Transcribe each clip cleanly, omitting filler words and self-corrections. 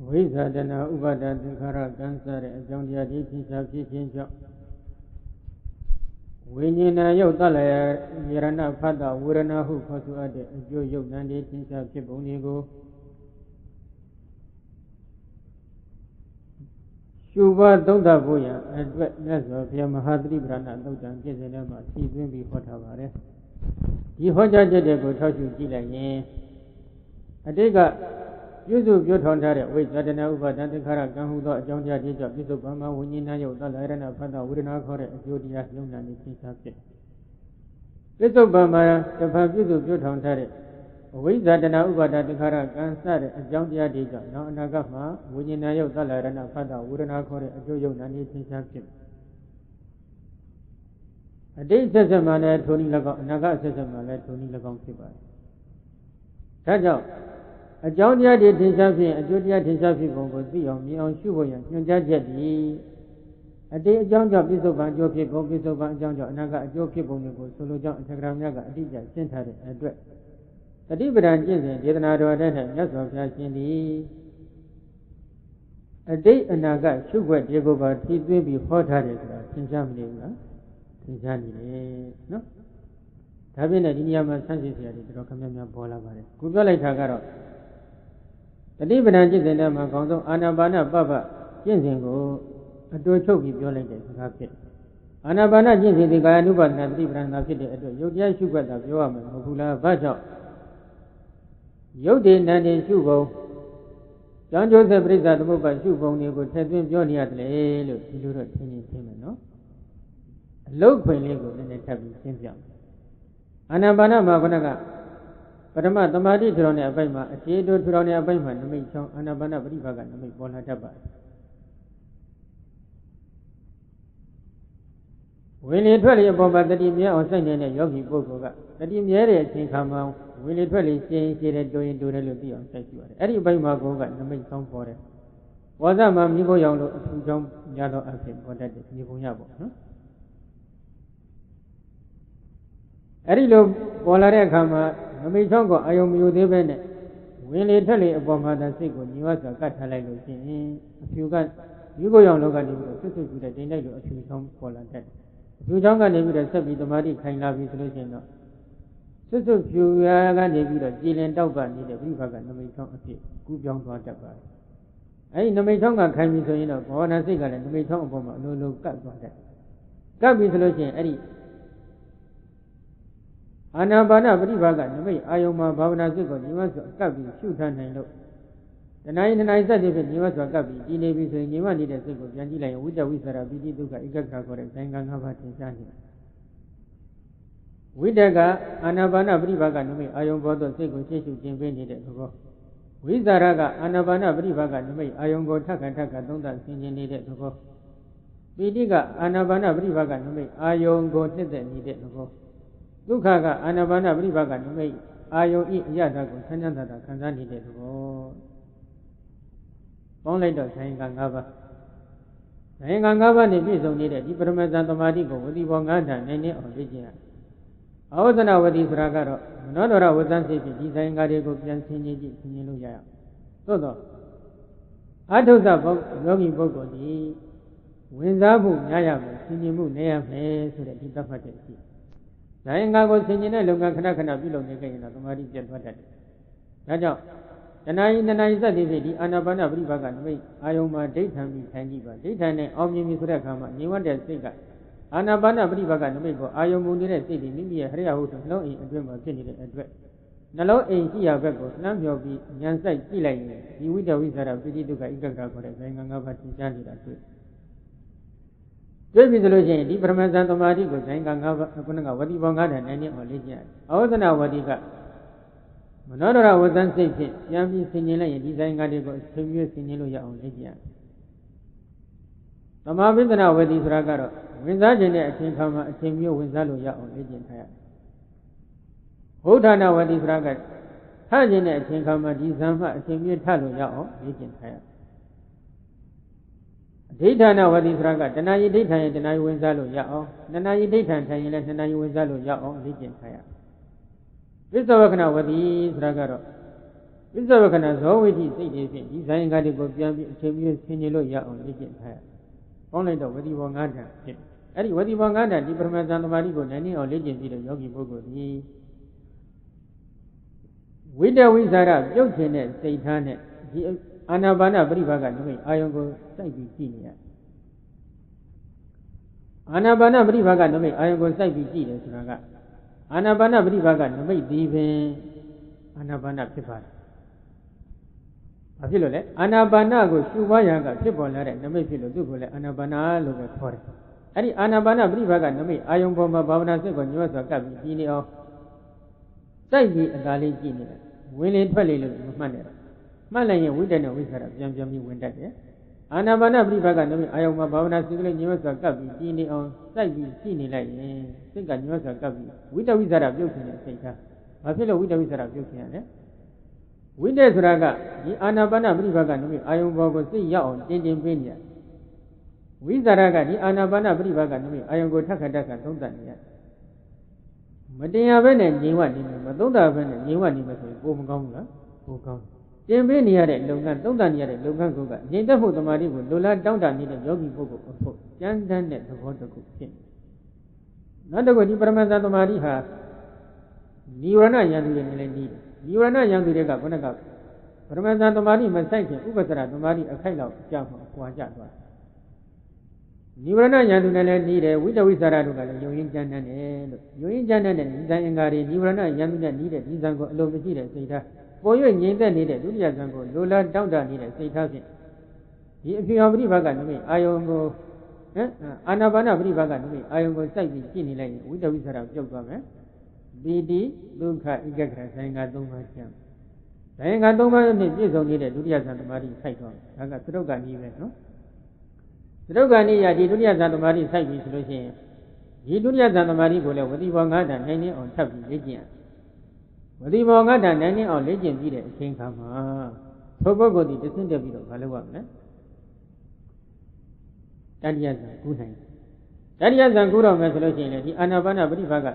ဝိဇ္ဇာတနာဥပါဒသင်္ခါရကံစားတဲ့အကြောင်းတရားတွေသင်္ချာဖြစ်ခြင်းကြောင့်ဝိညာဏယုတ်တလယယရဏဖတ်တဝေဒနာဟုခေါ်ဆိုအပ်တဲ့အကျိုးယုတ်နံတွေသင်္ချာဖြစ်ပုံတွေကိုရှုပါသုံးသပ်ဖို့ရန်အတွက်မြတ်စွာဘုရားမဟာသတိပဋ္ဌာန်သုတ်တံပြည့်စုံတဲ့မှာဖြည့်သွင်းပြီးဟောထားပါတယ်ဒီဟောကြားချက်တွေကိုထောက်ရှုကြည့်လိုက်ရင်အတိတ်ကပြုစုပြောထောင်ထားတဲ့ဝိဇ္ဇာတနာဥပါဒသင်္ခါရကံဟုသောအကြောင်းတရားတွေကြောင့်ပြစ္ဆုတ်ပံမှာဝိညာဏယုတ်တလယရဏဖတ်တဝေဒနာခေါ်တဲ့အကျိုးတရားယုံနာနေသင်္ချာဖြစ်ပြစ္ဆုတ်ပံမှာတဖန်ပြုစုပြောထောင်ထားတဲ့ဝိဇ္ဇာတနာဥပါဒသင်္ခါရကံစတဲ့အကြောင်းတရားတွေကြောင့်နောက်အနာဂတ်မှာဝိညာဏယုတ်တလယရဏဖတ်တဝေဒနာခေါ်တဲ့အကျိုးယုံနာနေသင်္ချာဖြစ်အတိတ်ဆက်ဆက်မှာလည်းထိုနည်း၎င်းအနာဂတ်ဆက်ဆက်မှာလည်းထိုနည်း၎င်းဖြစ်ပါတယ်ဒါကြောင့်အကြောင်းတရားတွေထင်ရှားဖြင့်အကျိုးတရားထင်ရှားဖြစ်ပုံကိုသိအောင်မြင်အောင်ရှုဖို့ရန်ညွှန်ကြားချက်သည်အတိတ်အကြောင်းကြောင့်ပြစ္ဆုတ်ပံအကျိုးဖြစ်ပုံပြစ္ဆုတ်ပံအကြောင်းကြောင့်အနာဂတ်အကျိုးဖြစ်ပုံတွေကိုဆိုလိုကြောင်းအထက်ကရာမြတ်ကအတိအကျရှင်းထားတဲ့အတွက်တတိပဒံကျင့်စဉ်ဒေသနာတော်တဲ့မြတ်စွာဘုရားရှင်သည်အတိတ်အနာဂတ်ရှုွက်တွေကိုပါထည့်သွင်းပြီးဟောထားတယ်ဆိုတာသင်ကြားမနေဘူးလားသင်ကြားနေတယ်နော်ဒါဖြင့်လည်းဒီနေရာမှာဆန်းစစ်စရာတွေတော်တော်များပေါ်လာပါတယ်ခုပြောလိုက်တာကတော့တတိပဒံကျင့်စဉ်ထဲမှာအကောင်းဆုံးအာနာပါနပပကျင့်စဉ်ကိုအတူချုပ်ပြီးပြောလိုက်တဲ့စကားဖြစ်အာနာပါနကျင့်စဉ်ဒီကာယ ानु ပါဒနာတတိပဒံသာဖြစ်တဲ့အတွက်ယုတ်တရားရှုွက်တာပြောရမှာမဟုတ်ဘူးလားဘာကြောင့်ယုတ်တည်နံတည်ရှုပုံကြောင့်ကျိုးဆက်ပရိစ္ဆာသမုပ္ပါရှုပုံတွေကိုထည့်သွင်းပြောနေရတယ်လို့ဒီလိုတော့သင်မယ်နော်အလုတ်ခွင်လေးကိုနည်းနည်းထပ်ပြီးရှင်းပြမယ်အာနာပါနမှာခဏကပထမသမာဓိထူထောင်တဲ့အပိုင်းမှာအခြေတိုးထူထောင်တဲ့အပိုင်းမှာနမိတ်ချောင်းအာနာပါနပရိပါကနမိတ်ပေါ်လာတတ်ပါတယ်ဝင်လေထွက်လေအပေါ်မှာတတိမြဲအောင်စိုက်နေတဲ့ယောဂီပုဂ္ဂိုလ်ကတတိမြဲတဲ့အချိန်ခါမှာဝင်လေထွက်လေရှင်းရှင်းတဲ့တိုးရင်တိုးတယ်လို့သိအောင်စိုက်ကြည့်ပါတယ်အဲ့ဒီအပိုင်းမှာကိုယ်ကနမိတ်ချောင်းပေါ်တယ်ဝါစမှာမြေကိုရောင်လို့အထူးချောင်းများသောအဖြစ်ပေါ်တတ်တဲ့မြေပုံရပေါ့နော်အဲ့ဒီလိုပေါ်လာတဲ့အခါမှာနမိတ်ချောင်းကိုအာယုံမယူသေးပဲနဲ့ဝင်လေထွက်လေအပေါ်မှာသာစိတ်ကိုညီဝစွာကတ်ထားလိုက်လို့ရှိရင်အဖြူကမြေကိုရောင်လောကနေပြီးတော့ဆွတ်ဆွတ်ကြည့်တဲ့တိမ်တိုက်လိုအဖြူချောင်းပေါ်လာတတ်တယ်အဖြူချောင်းကနေပြီးတော့ဆက်ပြီးသမာဓိခိုင်လာပြီဆိုလို့ရှိရင်တော့ဆွတ်ဆွတ်ဖြူရာကနေပြီးတော့ကြည်လင်တောက်ပနေတဲ့ပြိဖကနမိတ်ချောင်းအဖြစ်ကူးပြောင်းသွားတတ်ပါတယ်အဲဒီနမိတ်ချောင်းကခိုင်ပြီဆိုရင်တော့ဘောဝနာစိတ်ကလည်းနမိတ်ချောင်းအပေါ်မှာအလိုလိုကတ်သွားတတ်ကတ်ပြီဆိုလို့ရှိရင်အဲ့ဒီအာနာပါနပရိပါကနမိတ်အာယုံမှာဘာဝနာစိတ်ကိုညီမစွာကပ်ပြီးရှုထားနိုင်လို့တဏှာတဏှာစက်တွေဖြင့်ညီမစွာကပ်ပြီးကြည်နေပြီဆိုရင်ညီမနေတဲ့စိတ်ကိုပြန်ကြည့်လိုက်ရင်ဝိတ္တဝိသရာပိတိဒုက္ခဧကဂ္ဂခေါ်တဲ့ဆိုင်ကံ၅ပါးသင်ကြားနေတာဝိတ္တကအာနာပါနပရိပါကနမိတ်အာယုံပေါ်သို့စိတ်ကိုရှေ့ရှုခြင်းပေးနေတဲ့သဘောဝိသရာကအာနာပါနပရိပါကနမိတ်အာယုံကိုထပ်ခါသုံးသပ်ဆင်ခြင်နေတဲ့သဘောပိတိကအာနာပါနပရိပါကနမိတ်အာယုံကိုနှစ်သက်နေတဲ့သဘောဒုက္ခကအာနာပါနပရိပါကနမိတ်အာယုံဤအရသာကိုဆန်းဆန်းသာသာခံစားနေတဲ့သဘောပေါင်းလိုက်တော့ဆိုင်က၅ပါးဆိုင်က၅ပါးနဲ့ပြည့်စုံနေတဲ့ဒီပရမဇန်သမာဓိကိုဝတိဘော၅ဌာနိုင်နေအောင်လေ့ကျင့်ရအဝဇ္ဇနဝတိဆိုတာကတော့မနောဒရဝဇ္ဇန်စိတ်ဖြင့်ဒီဆိုင်ကတွေကိုပြန်ဆင်ခြင်ကြည့်ဆင်ခြင်လို့ရအောင်သို့တော့အထုဇဘယောဂီပုဂ္ဂိုလ်ဒီဝင်စားမှုများရမယ်ဆင်ခြင်မှုနည်းရမယ်ဆိုတဲ့ဒီသတ်မှတ်ချက်ရှိနိုင်ငါကိုဆင်ခြင်တဲ့လုပ်ငန်းခဏခဏပြုလုပ်နေကြရင်တော့သမာဓိပြတ်သွားတတ်တယ်။ဒါကြောင့်တဏှာဤစက်သည်ဖြင့်ဒီအာနာပါနပရိပါကနမိတ်အာယုံမှာဒိဋ္ဌံပြီးထိုင်ကြည့်ပါဒိဋ္ဌံနဲ့အောင်မြင်ပြီဆိုတဲ့အခါမှာညီဝတ်တဲ့စိတ်ကအာနာပါနပရိပါကနမိတ်ကိုအာယုံမူနေတဲ့စိတ်ဒီမိမိရဲ့ဟရိယဟုတ်နှလုံးအိမ်အတွင်းမှာဖြစ်နေတဲ့အတွက်နှလုံးအိမ်ရှိရာဘက်ကိုလှမ်းမြော်ပြီးဉာဏ်စိုက်ကြည့်လိုက်ရင်ဒီဝိတ္တဝိသရာပိဋိဒုက္ခဧကဂ္ဂခေါ်တဲ့ဇိုင်ငံ၅ပါးသင်ကြားနေတာတွေ့ပြီဆိုလို့ရှိရင်ဒီပရမဇန်သမာဓိကိုဇိုင်က၅ပါးခုနကဝတိဘော၅ဌာနိုင်နေအောင်လေ့ကျင့်ရတယ်။အဝဇ္ဇနဝတိကမနောဒရဝဇ္ဇန်စိတ်ဖြင့်ပြန်ပြီးဆင်ခြင်လိုက်ရင်ဒီဇိုင်ကတွေကိုအချိန်ပြည့်ဆင်ခြင်လို့ရအောင်လေ့ကျင့်ရတယ်။သမာဝိသနာဝတိဆိုတာကတော့ဝင်စားခြင်းနဲ့အချိန်ခါမှာအချိန်ပြည့်ဝင်စားလို့ရအောင်လေ့ကျင့်ထားရတယ်။ဘုဒ္ဓနာဝတိဆိုတာကထခြင်းနဲ့အချိန်ခါမှာဒီဇံမှအချိန်ပြည့်ထလို့ရအောင်လေ့ကျင့်ထားရတယ်ဒိဋ္ဌာနဝတိဆိုတာကတဏှာယိဒိဋ္ဌံရဲ့တဏှာယိဝင်စားလို့ရအောင်နှစ်နာယိဒိဋ္ဌံထိုင်ရင်လည်းနှစ်နာယိဝင်စားလို့ရအောင်လေ့ကျင့်ထားရပစ္စဝကနာဝတိဆိုတာကတော့ ဝိသဝကနာဇောဝိတိစိတ်တွေဖြင့်ဒီဇိုင်းကားတွေကိုပြန်ပြီးအချိန်ပြည့်ဆင်ခြင်လို့ရအောင်လေ့ကျင့်ထားရပေါင်းလိုက်တော့ဝတိဘော9ဓာတ်ဖြစ်အဲ့ဒီဝတိဘော9ဓာတ်ဒီပရမဇန်သမာဓိကိုနိုင်နေအောင်လေ့ကျင့်ပြီးတော့ယောဂီပုဂ္ဂိုလ်ဒီဝိတဝိဇာရပြုတ်ခြင်းတဲ့စိတ်ထားနဲ့ဒီအာနာပါနပရိပါကနမိတ်အာယုံကိုစိုက်ပြီးကြည့်နေရအာနာပါနပရိပါကနမိတ်အာယုံကိုစိုက်ပြီးကြည့်တယ်ဆိုတာကအာနာပါနပရိပါကနမိတ်ဒီပင်အာနာပါနဖြစ်ပါတယ်။ဘာဖြစ်လို့လဲအာနာပါနကိုရှုပွားရကဖြစ်ပေါ်လာတဲ့နမိတ်ဖြစ်လို့သူ့ကိုလည်းအာနာပါနလို့ပဲခေါ်တယ်။အဲ့ဒီအာနာပါနပရိပါကနမိတ်အာယုံပေါ်မှာဘာဝနာစိတ်ကိုညွှတ်စွာကပ်ပြီးကြည့်နေအောင်စိုက်ပြီးအသာလေးကြည့်နေတယ်။ဝင်လေထွက်လေလို့မမှတ်နဲ့။မှတ်လိုက်ရင်ဝိတ္တနဲ့ဝိသရပြန်ပြီးဝင်တတ်တယ်။အာနာပါနပရိပါကနမိတ်အာယုံမှာဘာဝနာစိတ်ကလေးညွှတ်စွာကပ်ပြီးကြည့်နေအောင်စိုက်ပြီးကြည့်နေလိုက်ရင်စိတ်ကညွှတ်စွာကပ်ပြီးဝိတ္တဝိသရပြုတ်ခြင်းနဲ့စိတ်ထားဘာဖြစ်လို့ဝိတ္တဝိသရပြုတ်ခြင်းရလဲဝိတ္တဆိုတာကဒီအာနာပါနပရိပါကနမိတ်အာယုံဘောကိုစိတ်ရောက်အောင်တင်းတင်းပေးနေရဝိသရကဒီအာနာပါနပရိပါကနမိတ်အာယုံကိုထက်ခါတက်ခါသုံးသပ်နေရမတင်ရဘဲနဲ့ငြိမ်ဝနေမယ်မသုံးသပ်ဘဲနဲ့ငြိမ်ဝနေမယ်ဆိုရင်ကိုမကောင်းဘူးလားကိုကောင်းတင်ပေးနေရတဲ့လုပ်ငန်းသုံးသပ်နေရတဲ့လုပ်ငန်းကိုကငြိမ်သက်မှုတမာတိကိုလိုလားတောင်းတနေတဲ့ယောဂီပုဂ္ဂိုလ်အဖို့ကြမ်းတမ်းတဲ့သဘောတစ်ခုဖြစ်နေနောက်တစ်ခုဒီပရမဇ္ဇတမာတိဟာနိဝရဏယံသူတွေနဲ့လည်းနီးတယ်နိဝရဏယံသူတွေကခုနကပရမဇ္ဇတမာတိမဆိုင်ခင်ဥပ္ပစရတမာတိအခိုက်လောက်ကြာမှကွာကြသွားနိဝရဏယံသူနဲ့လည်းနီးတယ်ဝိတ္တဝိသရတို့ကလည်းယုံရင်းကြမ်းတမ်းတယ်လို့ယုံရင်းကြမ်းတမ်းတဲ့ဒီဇံအင်္ဂါတွေနိဝရဏယံသူနဲ့နီးတဲ့ဒီဇံကိုအလုံးမရှိတဲ့စိတ်ထားပေါ်၍ငြိမ်သက်နေတဲ့ဒုတိယဇံကိုလိုလားတောင့်တနေတဲ့စိတ်ထားဖြင့်ဒီအဖြစ်အပရိပါကနမိတ်အာယုံကိုအာနာပါနပရိပါကနမိတ်အာယုံကိုစိုက်ပြီးကြည့်နေလိုက်ရင်ဝိတ္တဝိသရပြုတ်သွားမယ်ပီတိဒုက္ခဧကဂရဆိုင်က3ပါးကျမ်းဆိုင်က3ပါးနဲ့ပြည့်စုံနေတဲ့ဒုတိယဇန်သမာဓိစိုက်သွားတယ်ဒါကသရုပ်ကနည်းပဲနော်သရုပ်ကနည်းရဒီဒုတိယဇန်သမာဓိစိုက်ပြီဆိုလို့ရှိရင်ဒီဒုတိယဇန်သမာဓိကိုလည်းဝတိဘော9ဓာတ်နိုင်နေအောင်ထပ်ပြီးလေ့ကျင့်ဝတိဘော9ဓာတ်နိုင်နေအောင်လေ့ကျင့်ပြီးတဲ့အချိန်ခါမှာဘုပုဂ္ဂိုလ်ဒီတဆင့်တက်ပြီးတော့မလုပ်ရမယ်တတိယဇန်ကူးနိုင်တတိယဇန်ကူးတော့မယ်ဆိုလို့ရှိရင်ဒီအာနာပါနပရိပါက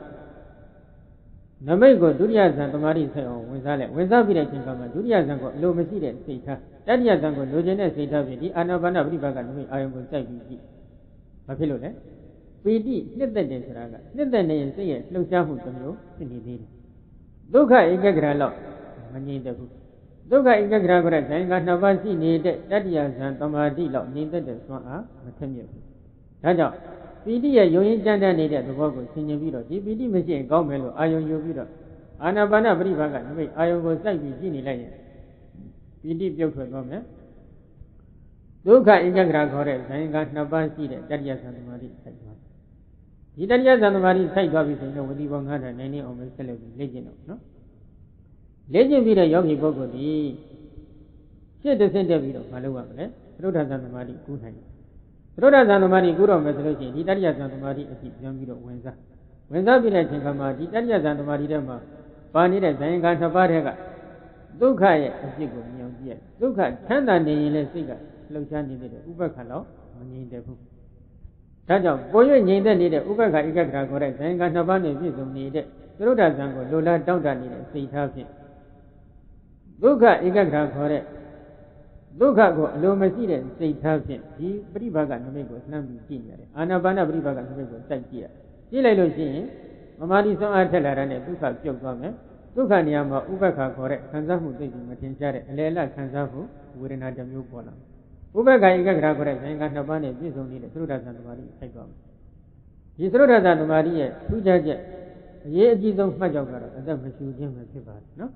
နမိတ်ကိုဒုတိယဇန်သမာဓိဆက်အောင်ဝင်စားလိုက်ဝင်စားပြီးတဲ့အချိန်မှာဒုတိယဇန်ကိုအလိုမရှိတဲ့စိတ်ထားတတိယဇန်ကိုလိုချင်တဲ့စိတ်ထားဖြင့်ဒီအာနာပါနပရိပါကနမိတ်အာယုံကိုစိုက်ပြီးကြည့်ဘာဖြစ်လို့လဲပီတိနှစ်သက်တယ်ဆိုတာကနှစ်သက်နေရင်စိတ်ရဲ့လှုပ်ရှားမှုတစ်မျိုးဖြစ်နေသေးတယ်ဒုက္ခဧကဂရလောက်မငြိမ်သက်ဘူးဒုက္ခဧကဂရကိုတဲ့ဇန်က2ပါးရှိနေတဲ့တတိယဇန်သမာဓိလောက်ငြိမ်သက်တဲ့စွမ်းအားမထက်မြက်ဘူးဒါကြောင့်ပီတိရဲ့ယုံရင်ကြမ်းတမ်းနေတဲ့သဘောကိုဆင်ခြင်ပြီးတော့ဒီပီတိမရှိရင်ကောင်းမယ်လို့အာယုံယူပြီးတော့အာနာပါနပရိပါကနမိတ်အာယုံကိုစိုက်ပြီးကြည့်နေလိုက်ရင်ပီတိပြုတ်ထွက်သွားမယ်ဒုက္ခဧကဂရခေါ်တဲ့ဇန်က2ပါးရှိတဲ့တတိယဇန်သမာဓိစိုက်သွားဒီတတိယဇန်သမာဓိစိုက်သွားပြီဆိုရင်ဝတိဘော9ဓာတ်နိုင်နေအောင်ပဲဆက်လက်ပြီးလေ့ကျင့်တော့နော်လေ့ကျင့်ပြီးတဲ့ယောဂီပုဂ္ဂိုလ်ဒီရှစ်တစ်ဆင့်တက်ပြီးတော့မလုပ်ရမလဲသရုဒ္ဓဇန်သမာဓိကူးနိုင်တယ်သရုဒ္ဓဇန်သမာဓိကူးတော့မယ်ဆိုလို့ရှိရင်ဒီတတိယဇန်သမာဓိအဖြစ်ပြန်ပြီးတော့ဝင်စားပြီးတဲ့အချိန်မှာဒီတတိယဇန်သမာဓိထဲမှာပါနေတဲ့ဇန်က2ပါးထဲကဒုက္ခရဲ့အဖြစ်ကိုမြင်ကြည့်ရဒုက္ခချမ်းသာနေရင်လည်းစိတ်ကလှုပ်ရှားနေတဲ့ဥပ္ပခါတော့မငြိမ်သက်ဘူးဒါကြောင့်ကိုယ်ရွငြိမ်သက်နေတဲ့ဥပ္ပခါဧကဂရခေါ်တဲ့ဇန်က2ပါးနဲ့ပြည့်စုံနေတဲ့သရုဒ္ဓဇန်ကိုလိုလားတောင့်တနေတဲ့စိတ်ထားဖြင့်ဒုက္ခဧကဂရခေါ်တဲ့ဒုက္ခကိုအလိုမရှိတဲ့စိတ်ထားဖြင့်ဒီပရိပါကနမိတ်ကိုလှမ်းပြီးကြည့်နေရတယ်အာနာပါနပရိပါကနမိတ်ကိုစိုက်ကြည့်လိုက်လို့ရှိရင်မမာတိဆုံးအားထက်လာတဲ့ဒုက္ခပြုတ်သွားမယ်ဒုက္ခနေရာမှာဥပ္ပခါခေါ်တဲ့ခံစားမှုသိပြီးမထင်ရှားတဲ့အလယ်အလတ်ခံစားမှုဝေဒနာတစ်မျိုးပေါ်လာဥပ္ပခါဧကဂရခေါ်တဲ့ဇန်က2ပါးနဲ့ပြည့်စုံနေတဲ့သရုဒ္ဓဇန်သမာဓိစိုက်သွားမယ်ဒီသရုဒ္ဓဇန်သမာဓိရဲ့ထူးခြားချက်အရေးအကြီးဆုံးမှတ်ကြောက်ကတော့အသက်မရှူခြင်းပဲဖြစ်ပါတယ်နော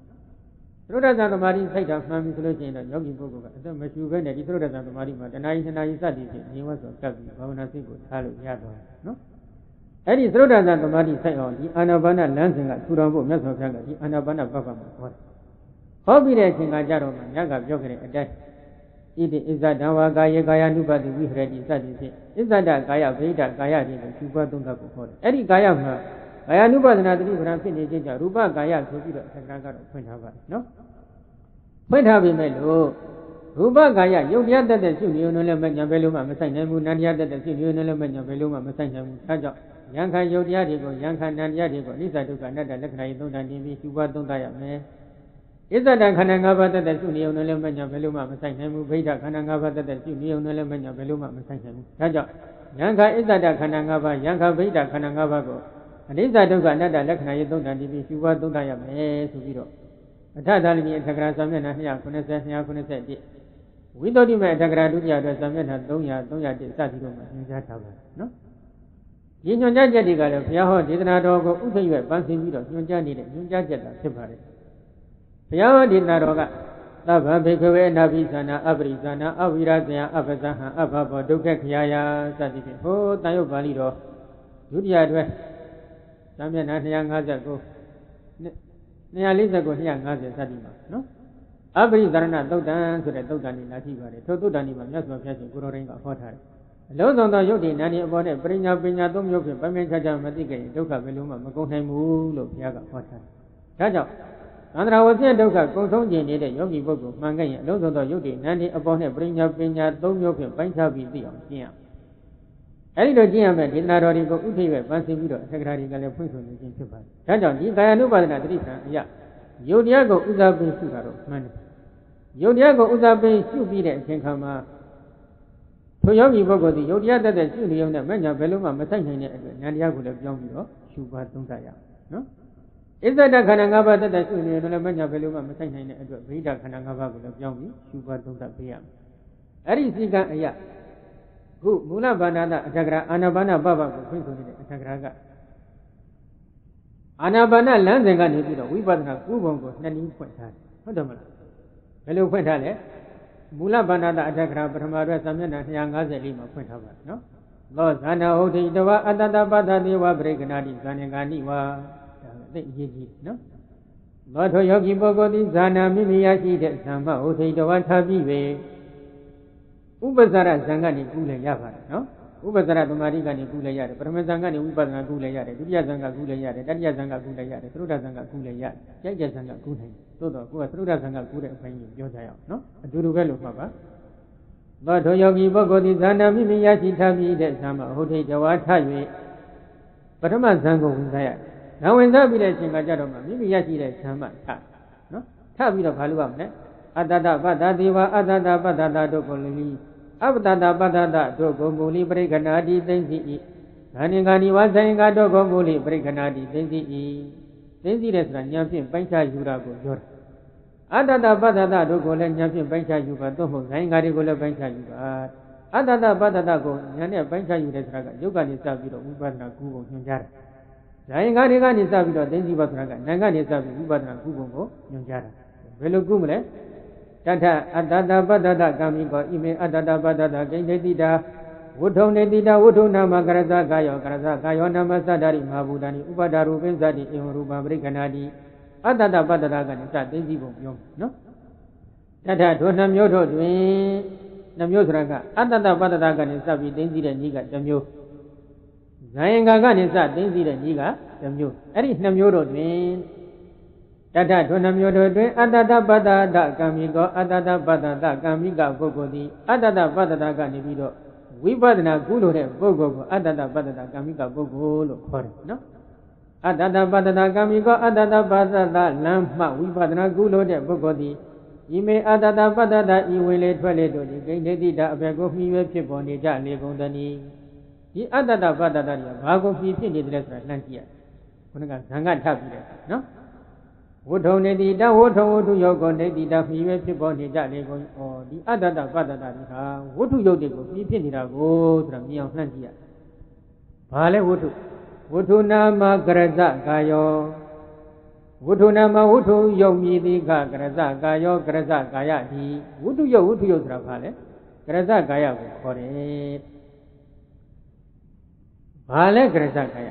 ်သရုဒ္ဓဇန်သမာဓိစိုက်တာမှန်ပြီဆိုလို့ရှိရင်တော့ယောဂီပုဂ္ဂိုလ်ကအသက်မရှူဘဲနဲ့ဒီသရုဒ္ဓဇန်သမာဓိမှာတဏှာကြီး2နာရီစသည်ဖြင့်ဉာဏ်ဝတ်စွာကပ်ပြီးဘာဝနာစိတ်ကိုထားလို့ရသွားတယ်နော်အဲ့ဒီသရုဒ္ဓဇန်သမာဓိစိုက်အောင်ဒီအာနာပါနလမ်းစဉ်ကထူထောင်ဖို့မြတ်စွာဘုရားကဒီအာနာပါနပပမှာဟောတယ်ဟောပြီးတဲ့အချိန်ကကြတော့မှမြတ်ကပြောခဲ့တဲ့အတိုင်းဣတိဣဇဒံဝါကာယေကာယ ानु ပတိဝိဟရတိစသည်ဖြင့်ဣဇဒကာယဗိဒကာယတွေကိုရှုပွားသုံးသပ်ဖို့ဟောတယ်အဲ့ဒီကာယမှာကာယ ानु ပဒနာတတိပဒံဖြစ်နေခြင်းကြောင့်ရူပကာယဆိုပြီးတော့အထက်ကကတော့ဖွင့်ထားပါတယ်နော်ဖွင့်ထားပြီမဲ့လို့ရူပကာယယုတ်တရားတက်တဲ့ရှုနေုံနဲ့လည်းမညာဘယ်လိုမှမဆိုင်နိုင်ဘူးနန္တရားတက်တဲ့ရှုနေုံနဲ့လည်းမညာဘယ်လိုမှမဆိုင်နိုင်ဘူးဒါကြောင့်ယံခံယုတ်တရားတွေကိုယံခံနန္တရားတွေကိုအနိစ္စဒုက္ခအနတ္တလက္ခဏာကြီးသုံးတန်တင်ပြီးရှုပွားသုံးသပ်ရမယ် Isada khana ngaba tata su niyo nele manya beluma masai nemu beda khana ngaba tata su niyo nele manya beluma masai nemu. Daja yanka isada khana ngaba yanka beda khana ngaba ko adisa dukkha anatta lakhana ye thonda dibi shubha thonda ya me so biro. Atadalimi athakara samyana 290 291 Without me athakara dutiya atwa samyana 300 301 စသည်တို့မှာသင်ကြားထားပါတယ်နော်။ဒီညွှန်ကြားချက်တွေကလည်းဘုရားဟောဒေသနာတော်ကိုဥသိရွယ်ပန်းဆင်ပြီးတော့ညွှန်ကြားနေတဲ့ညွှန်ကြားချက်သာဖြစ်ပါတယ်။ဘုရားဟောဒေသနာတော်ကသဗ္ဗဘေခဝေအနာပိသနာအပရိသနာအဝိရဇယအပဇဟံအဘဘောဒုက္ခခရာယစသည်ဖြင့်ဟောတန်ရုပ်ပါဠိတော်ဒုတိယတွဲစာမျက်နှာ259 249 250စသည်မှာနော်အပရိသရဏသုတ်တံဆိုတဲ့သုတ်တံนี่လာကြည့်ပါတယ်ထိုသုတ်တံนี่မှာမြတ်စွာဘုရားရှင်ကိုရောတိုင်းကဟောထားတယ်အလုံးစုံသောယုတ်တိနာနေအပေါ်နဲ့ပရိညာပညာသုံးမျိုးဖြင့်ပိုင်းပိုင်းခြားခြားမသိကြရင်ဒုက္ခဘယ်လိုမှမကုန်နိုင်ဘူးလို့ဘုရားကဟောထားတယ်ဒါကြောင့်သန္တရာဝဆင်းဒုက္ခကုန်ဆုံးခြင်းနေတဲ့ယောဂီပုဂ္ဂိုလ်မှန်ကန်ရင်အလုံးစုံသောယုတ်တိနာနေအပေါ်နဲ့ပရိညာပညာသုံးမျိုးဖြင့်ပိုင်းခြားပြီးသိအောင်ကျင့်ရအဲဒီလိုကျင့်ရမယ်ဒေသနာတော်တွေကိုဥထိပ်ပဲပန်းဆင်ပြီးတော့အထက်ကရာတွေကလည်းဖွင့်ဆိုနေခြင်းဖြစ်ပါတယ်ဒါကြောင့်ဒီကာယ ानु ပါဒနာတတိပံအရာယုတ်တရားကိုဥစားပေးရှုတာတော့မှန်တယ်ယုတ်တရားကိုဥစားပေးရှုပြီးတဲ့အချိန်ခါမှာထိုယောဂီပုဂ္ဂိုလ်သည်ယုတ်တရားတတ်တဲ့ရှုနေုံနဲ့မညာဘယ်လိုမှမဆိုင်နိုင်တဲ့အတွက်ဉာဏ်တရားကိုလည်းပြောင်းပြီးတော့ရှုပါသုံးသပ်ရအောင်နော်ဣဇဒခန္ဓာ၅ပါးတတ်တဲ့ရှုနေုံနဲ့မညာဘယ်လိုမှမဆိုင်နိုင်တဲ့အတွက်ဗိဓခန္ဓာ၅ပါးကိုလည်းပြောင်းပြီးရှုပါသုံးသပ်ပေးရမယ်အဲ့ဒီစီကံအရာခုမူလဘာနာတအထက်ကရာအာနာပါနပပကိုဖွင့်ဆိုနေတဲ့အထက်ကရာကအာနာပါနလမ်းစဉ်ကနေပြီးတော့ဝိပဿနာကုဘုံကိုနှစ်နည်းဖွင့်ထားတယ်ဟုတ်တယ်မလားဘယ်လိုဖွင့်ထားလဲမူလဘာနာတအထက်ကရာပထမရွက်စာမျက်နှာ254မှာဖွင့်ထားပါတယ်နော်သောဇာနာဟုတ်တိတဝအတ္တပတ္တတိဝပရိက္ခဏတိဇာနေကာနိဝါဒါကသိအရေးကြီးနော်သောထိုယောဂီပုဂ္ဂိုလ်သည်ဇာနာမိမိရရှိတဲ့ဇမ္မဟုတ်တိတဝထားပြီးပဲဥပ္ပဇာရဇံကနေကူးလည်းရပါတယ်နော်ဥပ္ပဇာရသမာဓိကနေကူးလည်းရတယ်ပထမဇံကနေဝိပဿနာကူးလည်းရတယ်ဒုတိယဇံကကူးလည်းရတယ်တတိယဇံကကူးလည်းရတယ်သရုဒ္ဓဇံကကူးလည်းရတယ်ကြိုက်တဲ့ဇံကကူးနိုင်သို့တော့ကိုယ်ကသရုဒ္ဓဇံကကူးတဲ့အပိုင်းကိုပြောကြရအောင်နော်အတူတူပဲလို့မှတ်ပါသောထိုယောဂီပုဂ္ဂိုလ်သည်ဇာနာမိမိရရှိထားပြီးတဲ့ဇံမှာဟုတ်ထိတ်တဝါထ၍ပထမဇံကိုဝင်စားရတယ်။ဇံဝင်စားပြီးတဲ့အချိန်ကကြတော့မှမိမိရရှိတဲ့ဇံမှာထနော်ထပြီးတော့ဘာလို့ရမလဲအတ္တပတ္တတိဝါအတ္တပတ္တတို့ကိုလည်းအပတ္တပတ္တတို့ကိုမူလိပရိက္ခဏာတိသိသိ၏။ဒါနိဂာနိဝါဆိုင်ကတို့ကိုမူလိပရိက္ခဏာတိသိသိ၏။သိသိတဲ့ဆိုတာဉာဏ်ဖြင့်ပိုင်းခြားယူတာကိုပြောတာ။အတ္တပတ္တတို့ကိုလည်းဉာဏ်ဖြင့်ပိုင်းခြားယူပါသို့မဟုတ်ဆိုင်ကတွေကိုလည်းပိုင်းခြားယူပါ။အတ္တပတ္တကိုဉာဏ်နဲ့ပိုင်းခြားယူတဲ့ဆိုတာကယုတ်ကနေစပြီးတော့ဝိပဿနာကုပုံညွှန်ကြားတာ။ဆိုင်ကတွေကနေစပြီးတော့သိသိပါဆိုတာကဉာဏ်ကနေစပြီးဝိပဿနာကုပုံကိုညွှန်ကြားတာ။ဘယ်လိုကုမလဲတထအတ္တပတ္တကာမိကောဣမေအတ္တပတ္တကိဉ္စေတိတာဝုထုံနေတိတာဝုထုနာမကရဇကာယောနာမသတ္တရိမဟာဘူတံဥပဒါရူပိသတိဧဝရူပပရိက္ခဏာတိအတ္တပတ္တကနေစသိသိပုံပြောနော်တထဒုနှမျိုးတို့တွင်နှမျိုးဆိုတာကအတ္တပတ္တကနေစပြီးသိသိတဲ့ဤကတစ်မျိုးဇာယင်္ဂကနေစသိသိတဲ့ဤကတစ်မျိုးအဲ့ဒီနှမျိုးတို့တွင်တထဒုနှမျိုးတို့တွင်အတ္တပတ္တကံမိကောအတ္တပတ္တကံမိကပုဂ္ဂိုလ်သည်အတ္တပတ္တကနေပြီးတော့ဝိပဿနာကုလို့တဲ့ပုဂ္ဂိုလ်ကိုအတ္တပတ္တကံမိကပုဂ္ဂိုလ်လို့ခေါ်တယ်နော်အတ္တပတ္တကံမိကောအတ္တပတ္တလမ်းမှဝိပဿနာကုလို့တဲ့ပုဂ္ဂိုလ်သည်ဤမေအတ္တပတ္တဤဝင်လေထွက်လေတို့သည်ဂိဉ္စေတိတာအဘေကိုမှီရွယ်ဖြစ်ပေါ်နေကြလေကုန်သနည်းဒီအတ္တပတ္တတွေကဘာကိုမှီဖြစ်နေတယ်ဆိုတာလှမ်းကြည့်ရခုနကဇံကထပ်ပြီးတယ်နော်ဝုထုံနေတိတဝုထုံဝုထုယောကောနေတိတမှီရွယ်ဖြစ်ပေါ်နေကြလေကုန်ဩဒီအတ္တပတ္တတွေဟာဝုထုယုတ်တွေကိုမှီဖြစ်နေတာကိုဆိုတာမြင်အောင်လှမ်းကြည့်ရဘာလဲဝုထုနာမကရဇကာယောဝုထုနာမဝုထုယုတ်မြည်တိကကရဇကာယောကရဇကာယတိဝုထုယုတ်ဆိုတာဘာလဲကရဇကာယကိုခေါ်တယ်ဘာလဲကရဇကာယ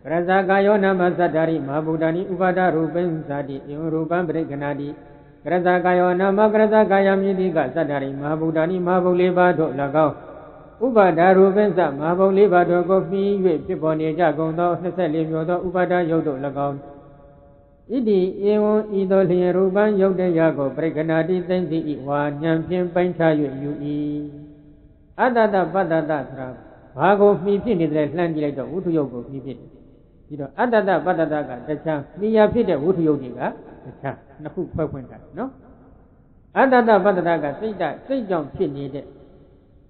ကရဇကာယောနာမသတ္တရိမဟာဘူတံဥပါဒရူပိသတိဧဝရူပံပရိက္ခဏာတိကရဇကာယောနာမကရဇကာယမြည်တိကသတ္တရိမဟာဘူတံမဟာဘုလေးပါးတို့၎င်းဥပါဒရူပိသမဟာဘုလေးပါးတို့ကိုပြီး၍ဖြစ်ပေါ်နေကြကုန်သော24မျိုးသောဥပါဒယုတ်တို့၎င်းဣတိဧဝံဤသို့လျင်ရူပံယုတ်တရားကိုပရိက္ခဏာတိသိသိ၏ဝါဉာဏ်ဖြင့်ပိုင်းခြား၍ယူ၏အတ္တပတ္တဆိုတာဘာကိုမှီဖြစ်နေတယ်လှမ်းကြည့်လိုက်တော့ဝုထုယုတ်ကိုမှီဖြစ်တယ်ပြီးတော့အတ္တပတ္တကတခြားမိယာဖြစ်တဲ့ဝုထုယုတ်တွေက tcha nó khu phơi quên cả nó Adata Padata kaစိတ်ကြောင့်ဖြစ်နေတဲ့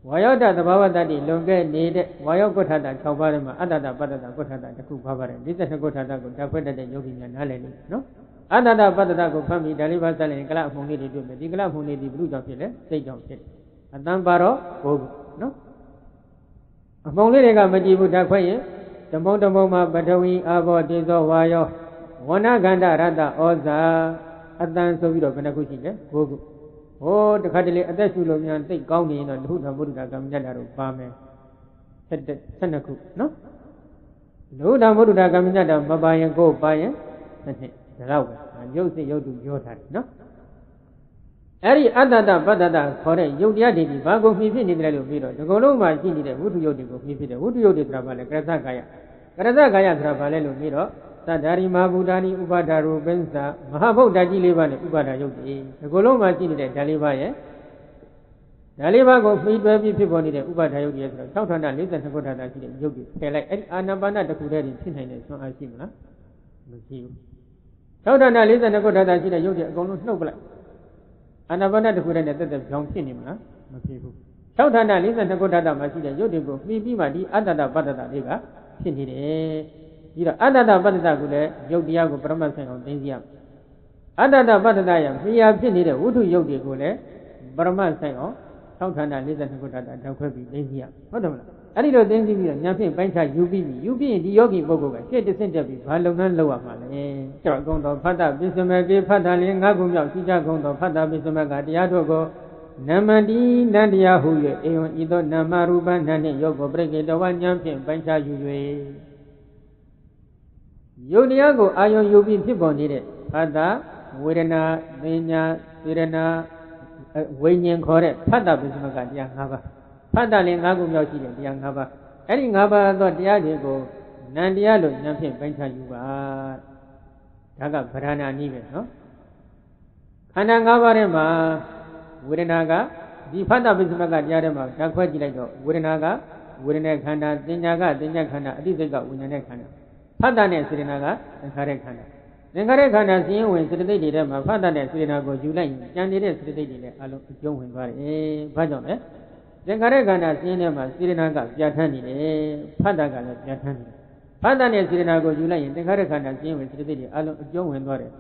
ဝါယောတသဘာဝတ္တိလွန်ခဲ့နေတဲ့ဝါယောကုဋ္ဌတာ6ပါးထဲမှာအတ္တတပတ္တကုဋ္ဌတာတစ်ခုပါပါတယ်42ကုဋ္ဌတာကိုဓာတ်ဖွဲ့တတ်တဲ့ယောဂီများနားလည်လိမ့်နော်အတ္တတပတ္တကိုဖတ်ပြီးဒါလေးပါဆက်ရင်ကလအမှုန်လေးတွေတွေ့မယ်ဒီကလအမှုန်လေးဒီဘုလူကြောင့်ဖြစ်လဲစိတ်ကြောင့်ဖြစ်အတန်ပါတော့ဘိုးနော်အမှုန်လေးတွေကမကြည့်ဘူးဓာတ်ဖွဲ့ရင်ဓမ္မုံမှာပထဝီအာဘောတေဇောဝါယောဝဏခန္ဓရတ္တဩဇာအတန်ဆိုပြီးတော့ဘယ်နှခုရှိလဲဘိုးဟိုတခါတလေအသက်ရှူလို့များသိကောင်းနေရင်တော့လူထုဓမ္မုဒ္ဒကမ္မညတ္တာတို့ပါမယ်12ခုနော်လူထုဓမ္မုဒ္ဒကမ္မညတ္တာမပါရင်ကိုပါရင်နှစ်ဒါတော့ပဲရုပ်စိတ်ရုပ်တုပြောထားတယ်နော်အဲ့ဒီအတ္တတပတ္တတခေါ်တဲ့ယုတ်တရားတွေဒီဘာကိုမှီဖြစ်နေတယ်လို့ပြီးတော့ဒီကုလုံးမှာရှိနေတဲ့ဝိတုယုတ်တွေကိုမှီဖြစ်တယ်ဝိတုယုတ်တွေဆိုတာဘာလဲကရသကာယဆိုတာဘာလဲလို့ပြီးတော့သတ္တရိမဘူတာနိဥပါဒရူပင်းစာမဟာဗုဒ္ဓကြီးလေးပါးနဲ့ဥပါဒယုတ်တွေဒီကုလုံးမှာရှိနေတဲ့ဓာလေးပါးရဲ့ဓာလေးပါးကိုမှီတွဲပြီးဖြစ်ပေါ်နေတဲ့ဥပါဒယုတ်တွေဆိုတော့6ဌာန42ခုဌာနရှိတဲ့ယုတ်တွေဖယ်လိုက်အဲ့ဒီအာနာပါနတစ်ခုတည်းဖြစ်နိုင်တဲ့ဆွမ်းအားရှိမလားမရှိဘူး6ဌာန42ခုဌာနရှိတဲ့ယုတ်တွေအကုန်လုံးနှုတ်ပလိုက်အာနာပါနတစ်ခုတည်းနဲ့တက်ကြောင်ဖြစ်နေမလားမဖြစ်ဘူး6ဌာန42ခုဌာနမှာရှိတဲ့ယုတ်တွေကိုမှီပြီးမှဒီအတ္တတပတ္တတတွေကဖြစ်နေတယ်ပြီးတော့အတ္တတပတ္တတကိုလည်းယုတ်တရားကိုပရမတ်ဆိုင်အောင်သိသိရမယ်အတ္တတပတ္တတရမြာဖြစ်နေတဲ့ဝိတုယုတ်တွေကိုလည်းပရမတ်ဆိုင်အောင်6ဌာန42ခုဌာနတောက်ခွဲပြီးသိသိရဟုတ်တယ်မလားအဲ့ဒီလိုသိသိပြီးတော့ညာဖြင့်ပိုင်းခြားယူပြီးရင်ဒီယောဂီပုဂ္ဂိုလ်ကရှေ့တစ်ဆင့်တက်ပြီးဘာလုပ်ငန်းလုပ်ရမှာလဲကြောက်ကုံတော်ဖတ်တာပိစမေကေဖတ်တာလေး၅ခုမြောက်ရှိကြကုံတော်ဖတ်တာပိစမေကတရားတို့ကိုနမတိနန္တရားဟု၍အေဝံဤသို့နာမရူပနာနှင့်ယောဂပရိကေတဝညာဖြင့်ပိုင်းခြားယူ၍ယုတ်တရားကိုအာယုံယူပြီးဖြစ်ပေါ်နေတဲ့ဖတ်တာဝေဒနာပညာစေရနာဝိညာဉ်ခေါ်တဲ့ဖတ်တာပိစမကတရား၅ပါးဖတ်တာလည်း၅ခုမြောက်ရှိတဲ့တရား၅ပါးအဲ့ဒီ၅ပါးသောတရားတွေကိုနန္တရားလို့ဉာဏ်ဖြင့်ပိုင်းခြားယူပါဒါကဗရဏာနည်းပဲနော်ခန္ဓာ၅ပါးထဲမှာဝေဒနာကဒီဖတ်တာပိစမကတရားထဲမှာဓာတ်ခွဲကြည့်လိုက်တော့ဝေဒနာကဝေဒနာခန္ဓာပညာကပညာခန္ဓာအတိစိတ်ကဝိညာဉ်နဲ့ခန္ဓာဖတ်တာနဲ့စေရနာကသင်္ခါရခန္ဓာသင်္ခါရခန္ဓာစီရင်ဝင်စေတသိက်တွေထဲမှာဖတ်တာနဲ့စေရနာကိုယူလိုက်ရင်ကြံနေတဲ့စေတသိက်တွေလည်းအလုံးအကျုံးဝင်သွားတယ်။ဘာကြောင့်လဲ။သင်္ခါရခန္ဓာစီရင်ထဲမှာစေရနာကပြဋ္ဌာန်းနေတယ်။ဖတ်တာကလည်းပြဋ္ဌာန်းနေတယ်။ဖတ်တာနဲ့စေရနာကိုယူလိုက်ရင်သင်္ခါရခန္ဓာစီရင်ဝင်စေတသိက်တွေအလုံးအကျုံးဝင်သွားတယ်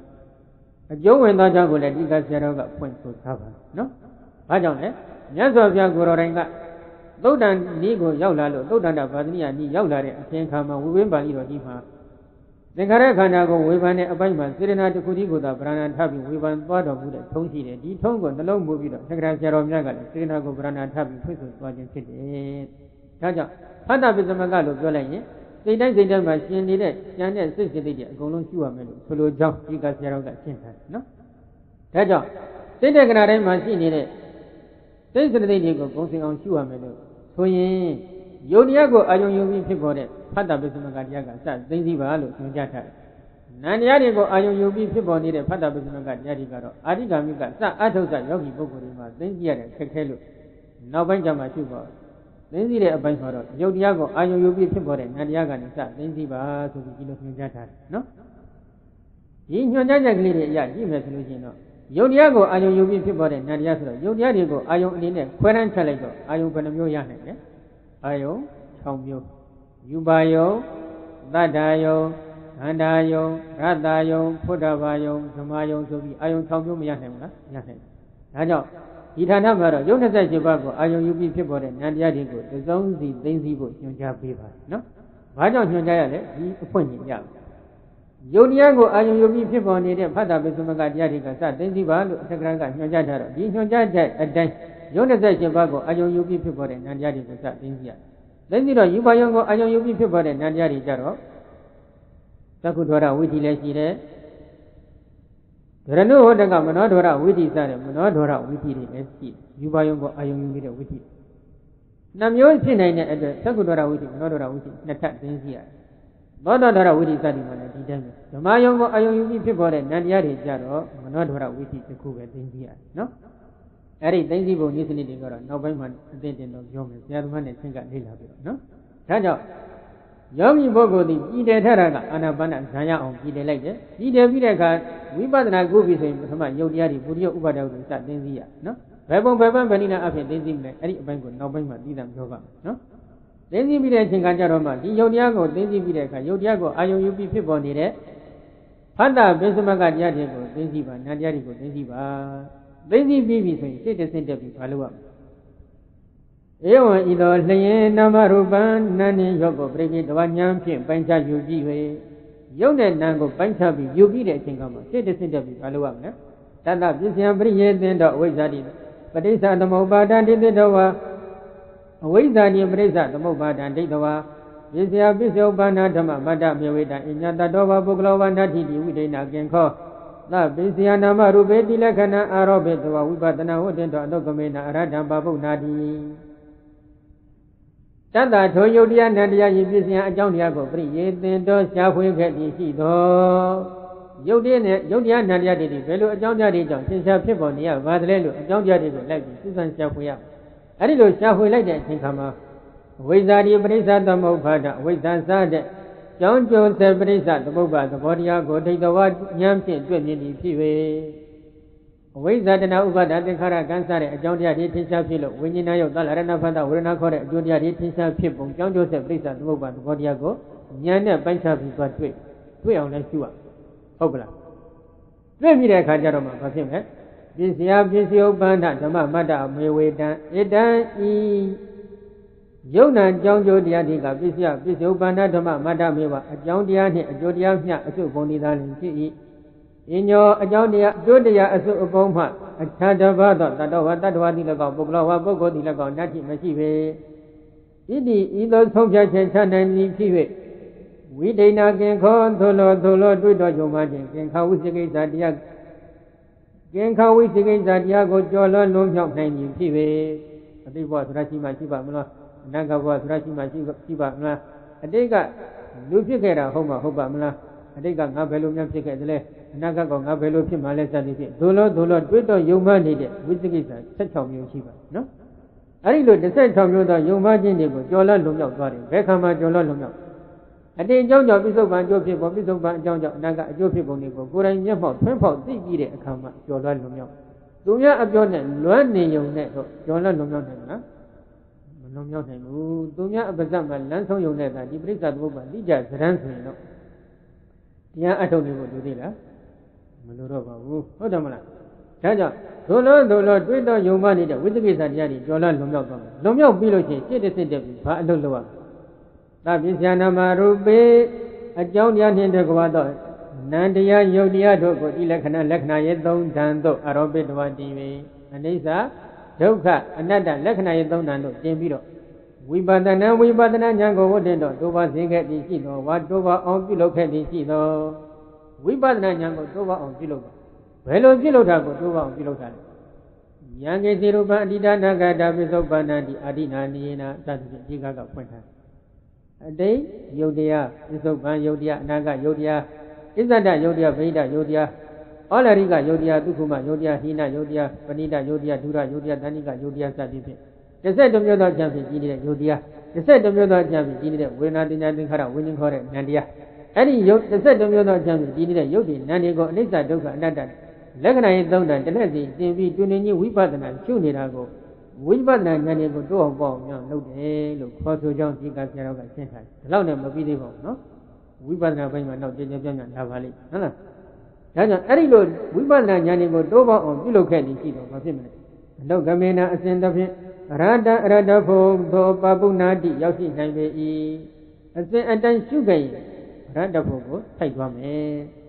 ။အကျုံးဝင်သွားကြောင့်ကိုလည်းဒီကဆရာတော်ကဖွင့်ဆိုထားပါနော်။ဘာကြောင့်လဲ။မြတ်စွာဘုရားကိုယ်တော်တိုင်ကသုတ်တန်ဤကိုရောက်လာလို့သုတ်တန်တာဗာဒနိယဤရောက်လာတဲ့အချိန်ခါမှာဝိဝင်းပါဠိတော်ကြီးမှာသင်္ခါရခန္ဓာကိုဝေဖန်တဲ့အပိုင်းမှာစေရနာတစ်ခုတည်းကိုသာဗရဏာထပ်ပြီးဝေဖန်သွားတော်မူတဲ့ထုံးရှိတယ်ဒီထုံးကိုနှလုံးမူပြီးတော့သက္ကရာဆရာတော်မြတ်ကလည်းစေရနာကိုဗရဏာထပ်ပြီးဖွင့်ဆိုသွားခြင်းဖြစ်တယ်ဒါကြောင့်ဖတ်တာပိစမကလို့ပြောလိုက်ရင်စိတ်တိုင်းမှာရှင်နေတဲ့ဉာဏ်နဲ့စိတ်စိတ်တွေအကုန်လုံးရှုရမယ်လို့ဆိုလိုကြောင်းဒီကဆရာတော်ကရှင်းထားတယ်နော်ဒါကြောင့်စိတ်တဲ့ကနာတိုင်းမှာရှိနေတဲ့စိတ်စိတ်တွေကိုဂုဏ်စင်အောင်ရှုရမယ်လို့ဆိုရင်ယုတ်တရားကိုအာယုံယူပြီးဖြစ်ပေါ်တဲ့ဖတ်တာပိစမကတရားကစသိသိပါလို့ညွှန်ကြားထားတယ်။နန္တရားတွေကိုအာယုံယူပြီးဖြစ်ပေါ်နေတဲ့ဖတ်တာပိစမကတရားတွေကတော့အာရိကာမိကစအထုစယောဂီပုဂ္ဂိုလ်တွေမှာသိသိရတဲ့ခက်ခဲလို့နောက်ပိုင်းကျမှရှုပေါ်သိသိတဲ့အပိုင်းမှာတော့ယုတ်တရားကိုအာယုံယူပြီးဖြစ်ပေါ်တဲ့နန္တရားကနေစသိသိပါဆိုပြီးဒီလိုညွှန်ကြားထားတယ်နော်။ဒီညွှန်ကြားချက်ကလေးတွေအရကြည့်မယ်ဆိုလို့ရှိရင်တော့ယုတ်တရားကိုအာယုံယူပြီးဖြစ်ပေါ်တဲ့နန္တရားဆိုတော့ယုတ်တရားတွေကိုအာယုံအနေနဲ့ခွဲတန်းချက်လိုက်တော့အာယုံဘယ်နှမျိုးရနိုင်လဲအာယုံ6မျိုးယူပါယုံသတ္တယုံခန္ဓာယုံရတ္တယုံဖုဒ္ဓဘာယုံဓမ္မယုံဆိုပြီးအာယုံ6မျိုးမရနိုင်ဘူးလားရနိုင်တယ်ဒါကြောင့်ဒီဌာနမှာတော့ယုံ28ပါးကိုအာယုံယူပြီးဖြစ်ပေါ်တဲ့ဉာဏ်တရားတွေကိုတစ်စုံစီသိသိဖို့ညွှန်ကြားပေးပါတယ်နော်ဘာကြောင့်ညွှန်ကြားရလဲဒီအဖွင့်ညင်ရယုံတရားကိုအာယုံယူပြီးဖြစ်ပေါ်နေတဲ့ဖတ်တာပိစမကတရားတွေကစသိသိပါလို့အထက်ကရကညွှန်ကြားထားတော့ဒီညွှန်ကြားတဲ့အတိုင်းယုံ28ပါးကိုအာယုံယူပြီးဖြစ်ပေါ်တဲ့ဉာဏ်တရားတွေကိုစသိသိရသိသိတော့ယူပါယုံကိုအာယုံယူပြီးဖြစ်ပေါ်တဲ့ဉာဏ်တရားတွေကြတော့သက္ကုဒ္ဒရဝိသီလည်းရှိတယ်ဒရဏုဟောတကမနောဒ္ဒရဝိသီစတဲ့မနောဒ္ဒရဝိသီတွေလည်းရှိယူပါယုံကိုအာယုံယူပြီးတဲ့ဝိသီနှမျိုးဖြစ်နိုင်တဲ့အတွက်သက္ကုဒ္ဒရဝိသီမနောဒ္ဒရဝိသီနှစ်ထပ်သိသိရတယ်သောတာဒ္ဒရဝိသီစသည်မှာလည်းဒီတိုင်းပဲဓမ္မယုံကိုအာယုံယူပြီးဖြစ်ပေါ်တဲ့ဉာဏ်တရားတွေကြတော့မနောဒ္ဒရဝိသီတစ်ခုပဲသိသိရတယ်နော်အဲ့ဒီသိသိပုံနည်းစနစ်တွေကတော့နောက်ပိုင်းမှာအသိတင်တော့ပြောမယ်ဆရာသမားနဲ့သင်္ကလေ့လာပြီးတော့နော်ဒါကြောင့် ယောဂီပုဂ္ဂိုလ်သည်ပြည်တယ်ထတာကအာနာပါနဇံရအောင်ပြည်တယ်လိုက်တယ်ပြည်တယ်ပြီးတဲ့အခါဝိပဿနာကုပြီဆိုရင်ပထမယုတ်တရားတွေပုရိယဥပါဒဝတ္ထုစသိသိရနော်ဘယ်ပုံဘယ်ပန်းဘယ်နည်းနဲ့အဖြစ်သိသိမလဲအဲ့ဒီအပိုင်းကိုနောက်ပိုင်းမှာသိတာပြောပါမယ်နော်သိသိပြီးတဲ့အချိန်ကကြတော့မှဒီယုတ်တရားကိုသိသိပြီးတဲ့အခါယုတ်တရားကိုအာယုံယူပြီးဖြစ်ပေါ်နေတဲ့ဖတ္တဗိသမကတရားတွေကိုသိသိပါနံတရားတွေကိုသိသိပါသိသိပြီးပြီဆိုရင်စိတ်တစ်စိတ်တက်ပြီးဘာလို့ရမလဲဧဝံဤသောလျင်နာမရူပံနာနေယောကိုပရိကိတဝဉာဏ်ဖြင့်ပိုင်းခြားယူကြည့်၍ရုပ်နဲ့နာမ်ကိုပိုင်းခြားပြီးယူပြီးတဲ့အချိန်ကမှစိတ်တစ်စိတ်တက်ပြီးဘာလို့ရမလဲတတပစ္စယပရိယေသင်တော့အဝိဇ္ဇာတိပဋိစ္စသမုပ္ပါဒံဒိဋ္ဌိတဝါအဝိဇ္ဇာတိပဋိစ္စသမုပ္ပါဒံဒိဋ္ဌဝါပစ္စယပစ္စယောပါဏဓမ္မမတ္တမေဝေတံအညတတောဝပုဂ္ဂလောဝနတ္ထိတိဝိဒိဏကင်ခောသပစ္စယနာမရူပေတိလက္ခဏာအာရောပိတဝဝိပဿနာဝတ္တင်တောအတုကမေနအရဟံပါပုဏ္ဏတိတတ္တထိုယုတ်တရားနန္တရားဤပစ္စယအကြောင်းတရားကိုပရိယေသင်တော်ရှားဖွေခဲ့ပြီးရှိသောယုတ်တရားနဲ့ယုတ်တရားနန္တရားတွေဘယ်လိုအကြောင်းတရားတွေကြောင့်သင်္ချာဖြစ်ပေါ်နေရပါသလဲလို့အကြောင်းတရားတွေကိုလိုက်ပြီးစူးစမ်းရှားဖွေရအဲ့ဒီလိုရှားဖွေလိုက်တဲ့အချိန်ခါမှာဝိဇ္ဇာတိပရိစ္ဆသမုပ္ပါဒဝိဇ္ဇာစတဲ့ကြောင်းကျိုးစေပရိစ္ဆသမုပ္ပါသဘောတရားကိုဒိဋ္ဌဝဉာဏ်ဖြင့်တွေ့မြင်ပြီးဖြစ်၍အဝိဇ္ဇာတဏှာဥပါဒသင်္ခါရကံစားတဲ့အကြောင်းတရားတွေထင်ရှားဖြစ်လို့ဝိညာဉ်ရုပ်သလရဏဖတ်တဝေဒနာခေါ်တဲ့အကျိုးတရားတွေထင်ရှားဖြစ်ပုံကြောင်းကျိုးစေပရိစ္ဆသမုပ္ပါသဘောတရားကိုဉာဏ်နဲ့ပိုင်းခြားပြီးသွားတွေ့အောင်လဲရှုရဟုတ်ကလားတွေ့ပြီးတဲ့အခါကျတော့မှဘာဖြစ်မလဲပစ္စယပစ္စယဥပ္ပန္နဓမ္မမတ္တမေဝေတံဣတံဤယုံနာကြောင်းကျိုးတရားတွေကပစ္စယပစ္စယဥပ္ပန္နဓမ္မမတ္တမေဝအကြောင်းတရားနှင့်အကျိုးတရားမျှအစုပုံဒီသားလင်ဖြစ်၏အညောအကြောင်းတရားအကျိုးတရားအစုအပုံမှအခြားတစ်ပါးသောတတ္တဝါတတ္တဝါတိ၎င်းပုဂ္ဂလောဝါပုဂ္ဂိုလ်တိ၎င်းနတ္တိမရှိပေဣတိဤသို့ဆုံးဖြတ်ခြင်းချနိုင်သည်ဖြစ်၍ဝိဒိဏကင်ခောသို့လောတွေ့တော်ယုံမှခြင်းကင်ခဝိသိကိစ္စတရားကင်ခဝိသိကိစ္စတရားကိုကြော်လွှမ်းလွန်မြောက်နိုင်သည်ဖြစ်၍အတိတ်ဘဝဆိုတာရှိမှရှိပါမလားအနာဂတ်ဘဝဆိုတာရှိမှရှိပါမလားအတိတ်ကလူဖြစ်ခဲ့တာဟုတ်မှဟုတ်ပါမလားအတိတ်ကငါဘယ်လိုများဖြစ်ခဲ့သလဲအနာဂတ်ကငါဘယ်လိုဖြစ်မှလဲစသည်ဖြင့်သို့လောတွေ့တော်ယုံမှနေတဲ့ဝိသိကိစ္စ16မျိုးရှိပါနော်အဲ့ဒီလို16မျိုးသောယုံမှခြင်းတွေကိုကြော်လွှမ်းလွန်မြောက်သွားတယ်ဘယ်ခါမှကြော်လွှမ်းလွန်မြောက်အတိတ်အကြောင်းကြောင့်ပြစ္ဆုတ်ပံအကျိုးဖြစ်ပုံပြစ္ဆုတ်ပံအကြောင်းကြောင့်အနာကအကျိုးဖြစ်ပုံတွေကိုကိုယ်တိုင်မျက်မှောက်ထွန်းဖောက်သိကြည့်တဲ့အခါမှာကြော်လွှမ်းလွန်မြောက်သူများအပြောနဲ့လွမ်းနေုံနဲ့တော့ကြော်လွှမ်းလွန်မြောက်နိုင်မလားမလွန်မြောက်နိုင်ဘူးသူများအပဇတ်မှာလမ်းဆုံးုံနဲ့သာဒီပရိစ္ဆသမုပ္ပါတိကျဇရန်းဆိုရင်တော့တရားအထုတ်နေဖို့လိုသေးလားမလိုတော့ပါဘူးဟုတ်တယ်မလားဒါကြောင့်သို့လောတွေ့တော့ယုံမှနေတဲ့ဝိသေကိစ္စတရားတွေကြော်လွှမ်းလွန်မြောက်သွားတယ်လွန်မြောက်ပြီးလို့ရှိရင်စိတ်တစ်ပြီးဘာအလုပ်လုပ်ရမလဲသဗ္ဗညနာမရူပေအကြောင်းတရားနှင့်တကွာသောနန္တရားယုတ်တရားတို့ကိုဤလက္ခဏာရဲ့သုံးဓာန်တို့အရောပိတဝတိဝေအနိစ္စဒုက္ခအနတ္တလက္ခဏာရဲ့သုံးဓာန်တို့တင်ပြီးတော့ဝိပဿနာဉာဏ်ကိုဝတ်တင်တော့တိုးပါစေခဲ့သည်ရှိသောဝါတိုးပါအောင်ပြုလုပ်ခဲ့သည်ရှိသောဝိပဿနာဉာဏ်ကိုတိုးပါအောင်ပြုလုပ်တော့ဘယ်လိုပြုလုပ်တာကိုတိုးပါအောင်ပြုလုပ်တာလဲယံကေစီရူပံအတိဒါနာဂတာပိစုပ္ပန္နတိအာတိနာနိယေနသတ္တိဒီကဖွင့်ထားအတိတ်ယုတ်တရားပိစုပ္ပန်ယုတ်တရားအနာဂတ်ယုတ်တရားဣဇဒယုတ်တရားဗိဒယုတ်တရားဩလရိကယုတ်တရားဒုက္ခမယုတ်တရားဟိနယုတ်တရားပဏိတယုတ်တရားဒုရယုတ်တရားတဏိကယုတ်တရားစသည်ဖြင့်12မျိုးသောဉာဏ်ဖြင့်ကြီးနေတဲ့ယုတ်တရား12မျိုးသောဉာဏ်ဖြင့်ကြီးနေတဲ့ဝေဒနာတင်ညာသင်္ခါရဝိညာဉ်ခေါ်တဲ့ဉာဏ်တရားအဲ့ဒီယုတ်12မျိုးသောဉာဏ်ဖြင့်ကြီးနေတဲ့ယုတ်ဒီဉာဏ်တွေကိုအနိစ္စဒုက္ခအနတ္တလက္ခဏာရေးသုံးတာတလက်စီသင်ပြီးတွင်တွင်ချင်းဝိပဿနာရှုနေတာကိုဝိပဿနာဉာဏ်တွေကိုတိုးအောင်ပေါ့အောင်လုပ်တယ်လို့ခေါ်ဆိုကြောင်းဒီကဆရာတော်ကရှင်းထားတယ်ဒီလောက်နဲ့မပြီးသေးပါဘူးနော်ဝိပဿနာဘက်မှာတော့ကြည်ကြည်ပြန့်ပြန့်လာပါလိမ့်ဟုတ်လားဒါကြောင့်အဲ့ဒီလိုဝိပဿနာဉာဏ်တွေကိုတိုးပေါအောင်ပြုလုပ်ခဲ့ပြီးရှိတော့မဖြစ်မလဲအလောကမေနာအစဉ်တစ်ဖြင့်အရတဖို့သောပပုဏ္ဏတိရောက်ရှိနိုင်ပေ၏အစဉ်အတိုင်းရှုခဲ့ရင်အရတဖို့ကိုထိုက်သွားမယ်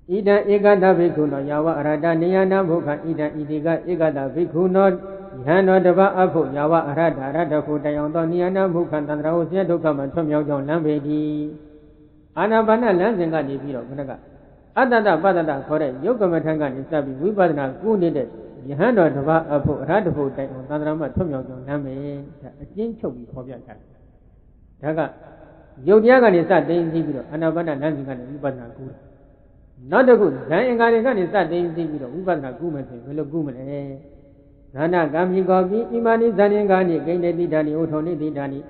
ဣဒံဧကတဘိက္ခုနောယာဝအရတနေယနာဘုခဣဒံဣတိကဧကတဘိက္ခုနောယဟန်တော်တပါအဖို့ယာဝအရတဖို့တိုင်အောင်သောနေယနာဘုခသန္တရာဝဆင်းဒုက္ခမှထွတ်မြောက်ကြောင်းလမ်းပေသည်အာနာပါနလမ်းစဉ်ကနေပြီးတော့ခဏကအတ္တတပတ္တတခေါ်တဲ့ယုတ်ကမထံကနေစပြီးဝိပဿနာကုနေတဲ့ယဟန်တော်တပါအဖို့အရတဖို့တိုင်အောင်သန္တရာမှထွတ်မြောက်ကြောင်းလမ်းပေဒါအကျဉ်းချုပ်ပြီးခေါ်ပြထားတယ်ဒါကယုတ်တရားကနေစသိသိပြီးတော့အာနာပါနလမ်းစဉ်ကနေဝိပဿနာကုတာနောက်တစ်ခုဇန်အင်္ဂါတွေကနေစသိသိပြီးတော့ဝိပဿနာကုမယ်ဆိုရင်ဘယ်လိုကုမလဲဇာနာကံမိကောပြီးဣမာနိဇန်အင်္ဂါနိဂိဏ္ဍတိဓာနိဥထုံနိတိဓာနိ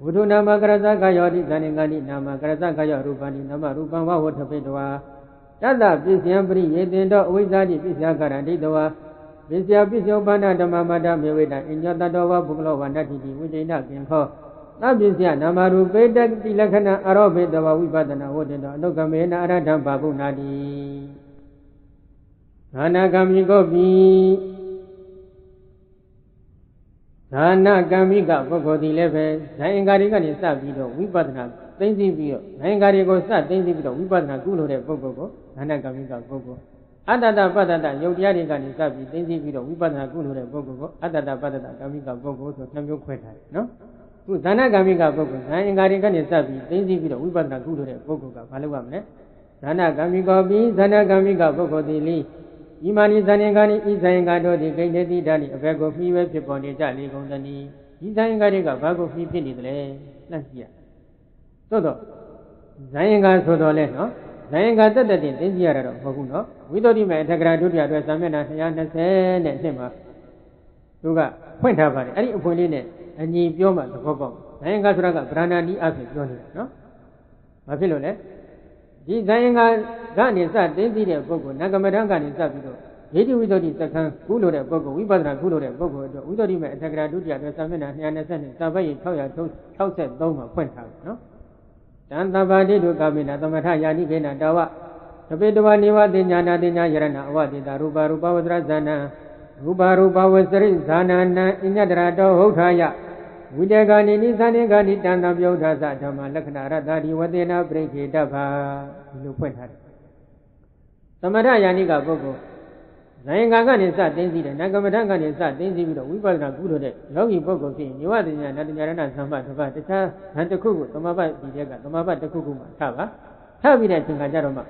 ဝ ဝုထုနာမကရဇကာယောတိဇာနေငါတိနာမကရဇကာယောရူပဏိနာမရူပံဝဝထပိတဝါတတ္တပစ္စယံပရိယေတင်တောအဝိဇ္ဇာတိပစ္စယကာရဏိတဝါပစ္စယပစ္စယောပါဏဓမ္မမတ္တမေဝိတံအညောတတောဝပုဂ္ဂလောဝနတ္တိတိဝိဒိဏကင်ခောသဗ္ဗစ္စယနာမရူပေတတိလက္ခဏာအရောဘေတဝဝိပဒနာဝတ္တေတောအနုကမေနအရဟံဘာဂုဏာတိသာနာကံမိကောပိသာနာကံမိကပုဂ္ဂိုလ်သည်လည်းပဲဇာယင်္ဂါတွေကနေစပြီးတော့ဝိပဿနာသိသိပြီးတော့ဇာယင်္ဂါတွေကိုစသိသိပြီးတော့ဝိပဿနာကုလို့တဲ့ပုဂ္ဂိုလ်ကိုသာနာကံမိကပုဂ္ဂိုလ်အတ္တတပတ္တတယုတ်တရားတွေကနေစပြီးသိသိပြီးတော့ဝိပဿနာကုလို့တဲ့ပုဂ္ဂိုလ်ကိုအတ္တတပတ္တတကံမိကပုဂ္ဂိုလ်ဆိုနှစ်မျိုးခွဲထားတယ်နော်ခုသာနာကံမိကပုဂ္ဂိုလ်ဇာယင်္ဂါတွေကနေစပြီးသိသိပြီးတော့ဝိပဿနာကုလို့တဲ့ပုဂ္ဂိုလ်ကဘာလုပ်ရမလဲသာနာကံမိကောပိသာနာကံမိကပုဂ္ဂိုလ်သည်လိဤမာနိဇာယင်္ဂါနိဤဇာယင်္ဂါတို့သည်ဂိဏတိဓာနိအဘယ်ကိုမှီဝဲဖြစ်ပေါ်နေကြလေကုန်သနည်းဒီဇာယင်္ဂါတွေကဘာကိုမှီဖြစ်နေသလဲနှံ့ကြည့်ရသို့တော့ဇာယင်္ဂါဆိုတော့လဲနော်ဇာယင်္ဂါတက်တက်တင်သိကြရတာတော့မဟုတ်ဘူးနော်ဝိသုဒ္ဓိမေအထက်ကရာဒုတိယအတွက်စာမျက်နှာ220နဲ့နှစ်မှာသူကဖွင့်ထားပါတယ်အဲ့ဒီအဖွင့်လေးနဲ့အညီပြောမှသဘောပေါက်ဇာယင်္ဂါဆိုတာကဗရဏာနီးအဖြစ်ပြောနေတာနော်ဘာဖြစ်လို့လဲဒီဇာယင်္ဂါကနေစသိသိတဲ့ပုဂ္ဂိုလ်နဂမထံကနေစပြီးတော့ဒိဋ္ဌိဝိသုဒ္ဓိစက္ကံကုလို့တဲ့ပုဂ္ဂိုလ်ဝိပဿနာကုလို့တဲ့ပုဂ္ဂိုလ်အတွက်ဝိသုဒ္ဓိမေအထက်ကရာဒုတိယအတွက်စာမျက်နှာ220စာပတ်ရင်663မှာဖွင့်ထားတယ်နော်တန်တပါတိတုကာမိနာသမထယာနိခေနတဝသပိတဝနေဝတိညာနာတိညာယရဏအဝတိတာရူပရူပဝဇ္ဇဇာနံရူပရူပဝဇ္ဇရိဇာနာနံအညတရတောဟုတ်ထာယဝိတေဂာနိနိသနိဂာနိတန်တပြုဒ္ဓသဓမ္မလက္ခဏာရတ္တိဝတေနာပရိခေတ္ဗာဒီလိုဖွင့်ထားတယ်သမထယာနိကပုဂ္ဂိုလ်ဇာယင်္ဂါကနေစသိသိတယ်နဂမထကနေစသိသိပြီးတော့ဝိပဿနာကုလို့တဲ့ယောဂီပုဂ္ဂိုလ်ဖြစ်ရင်နိဝတညာနတညာရဏသမ္ပတ္ထတခြားဟန်တစ်ခုကိုသမဘတ်ဒီတဲ့ကသမဘတ်တစ်ခုခုမှထားပါထားပြီးတဲ့အချိန်ကကြတော့မှ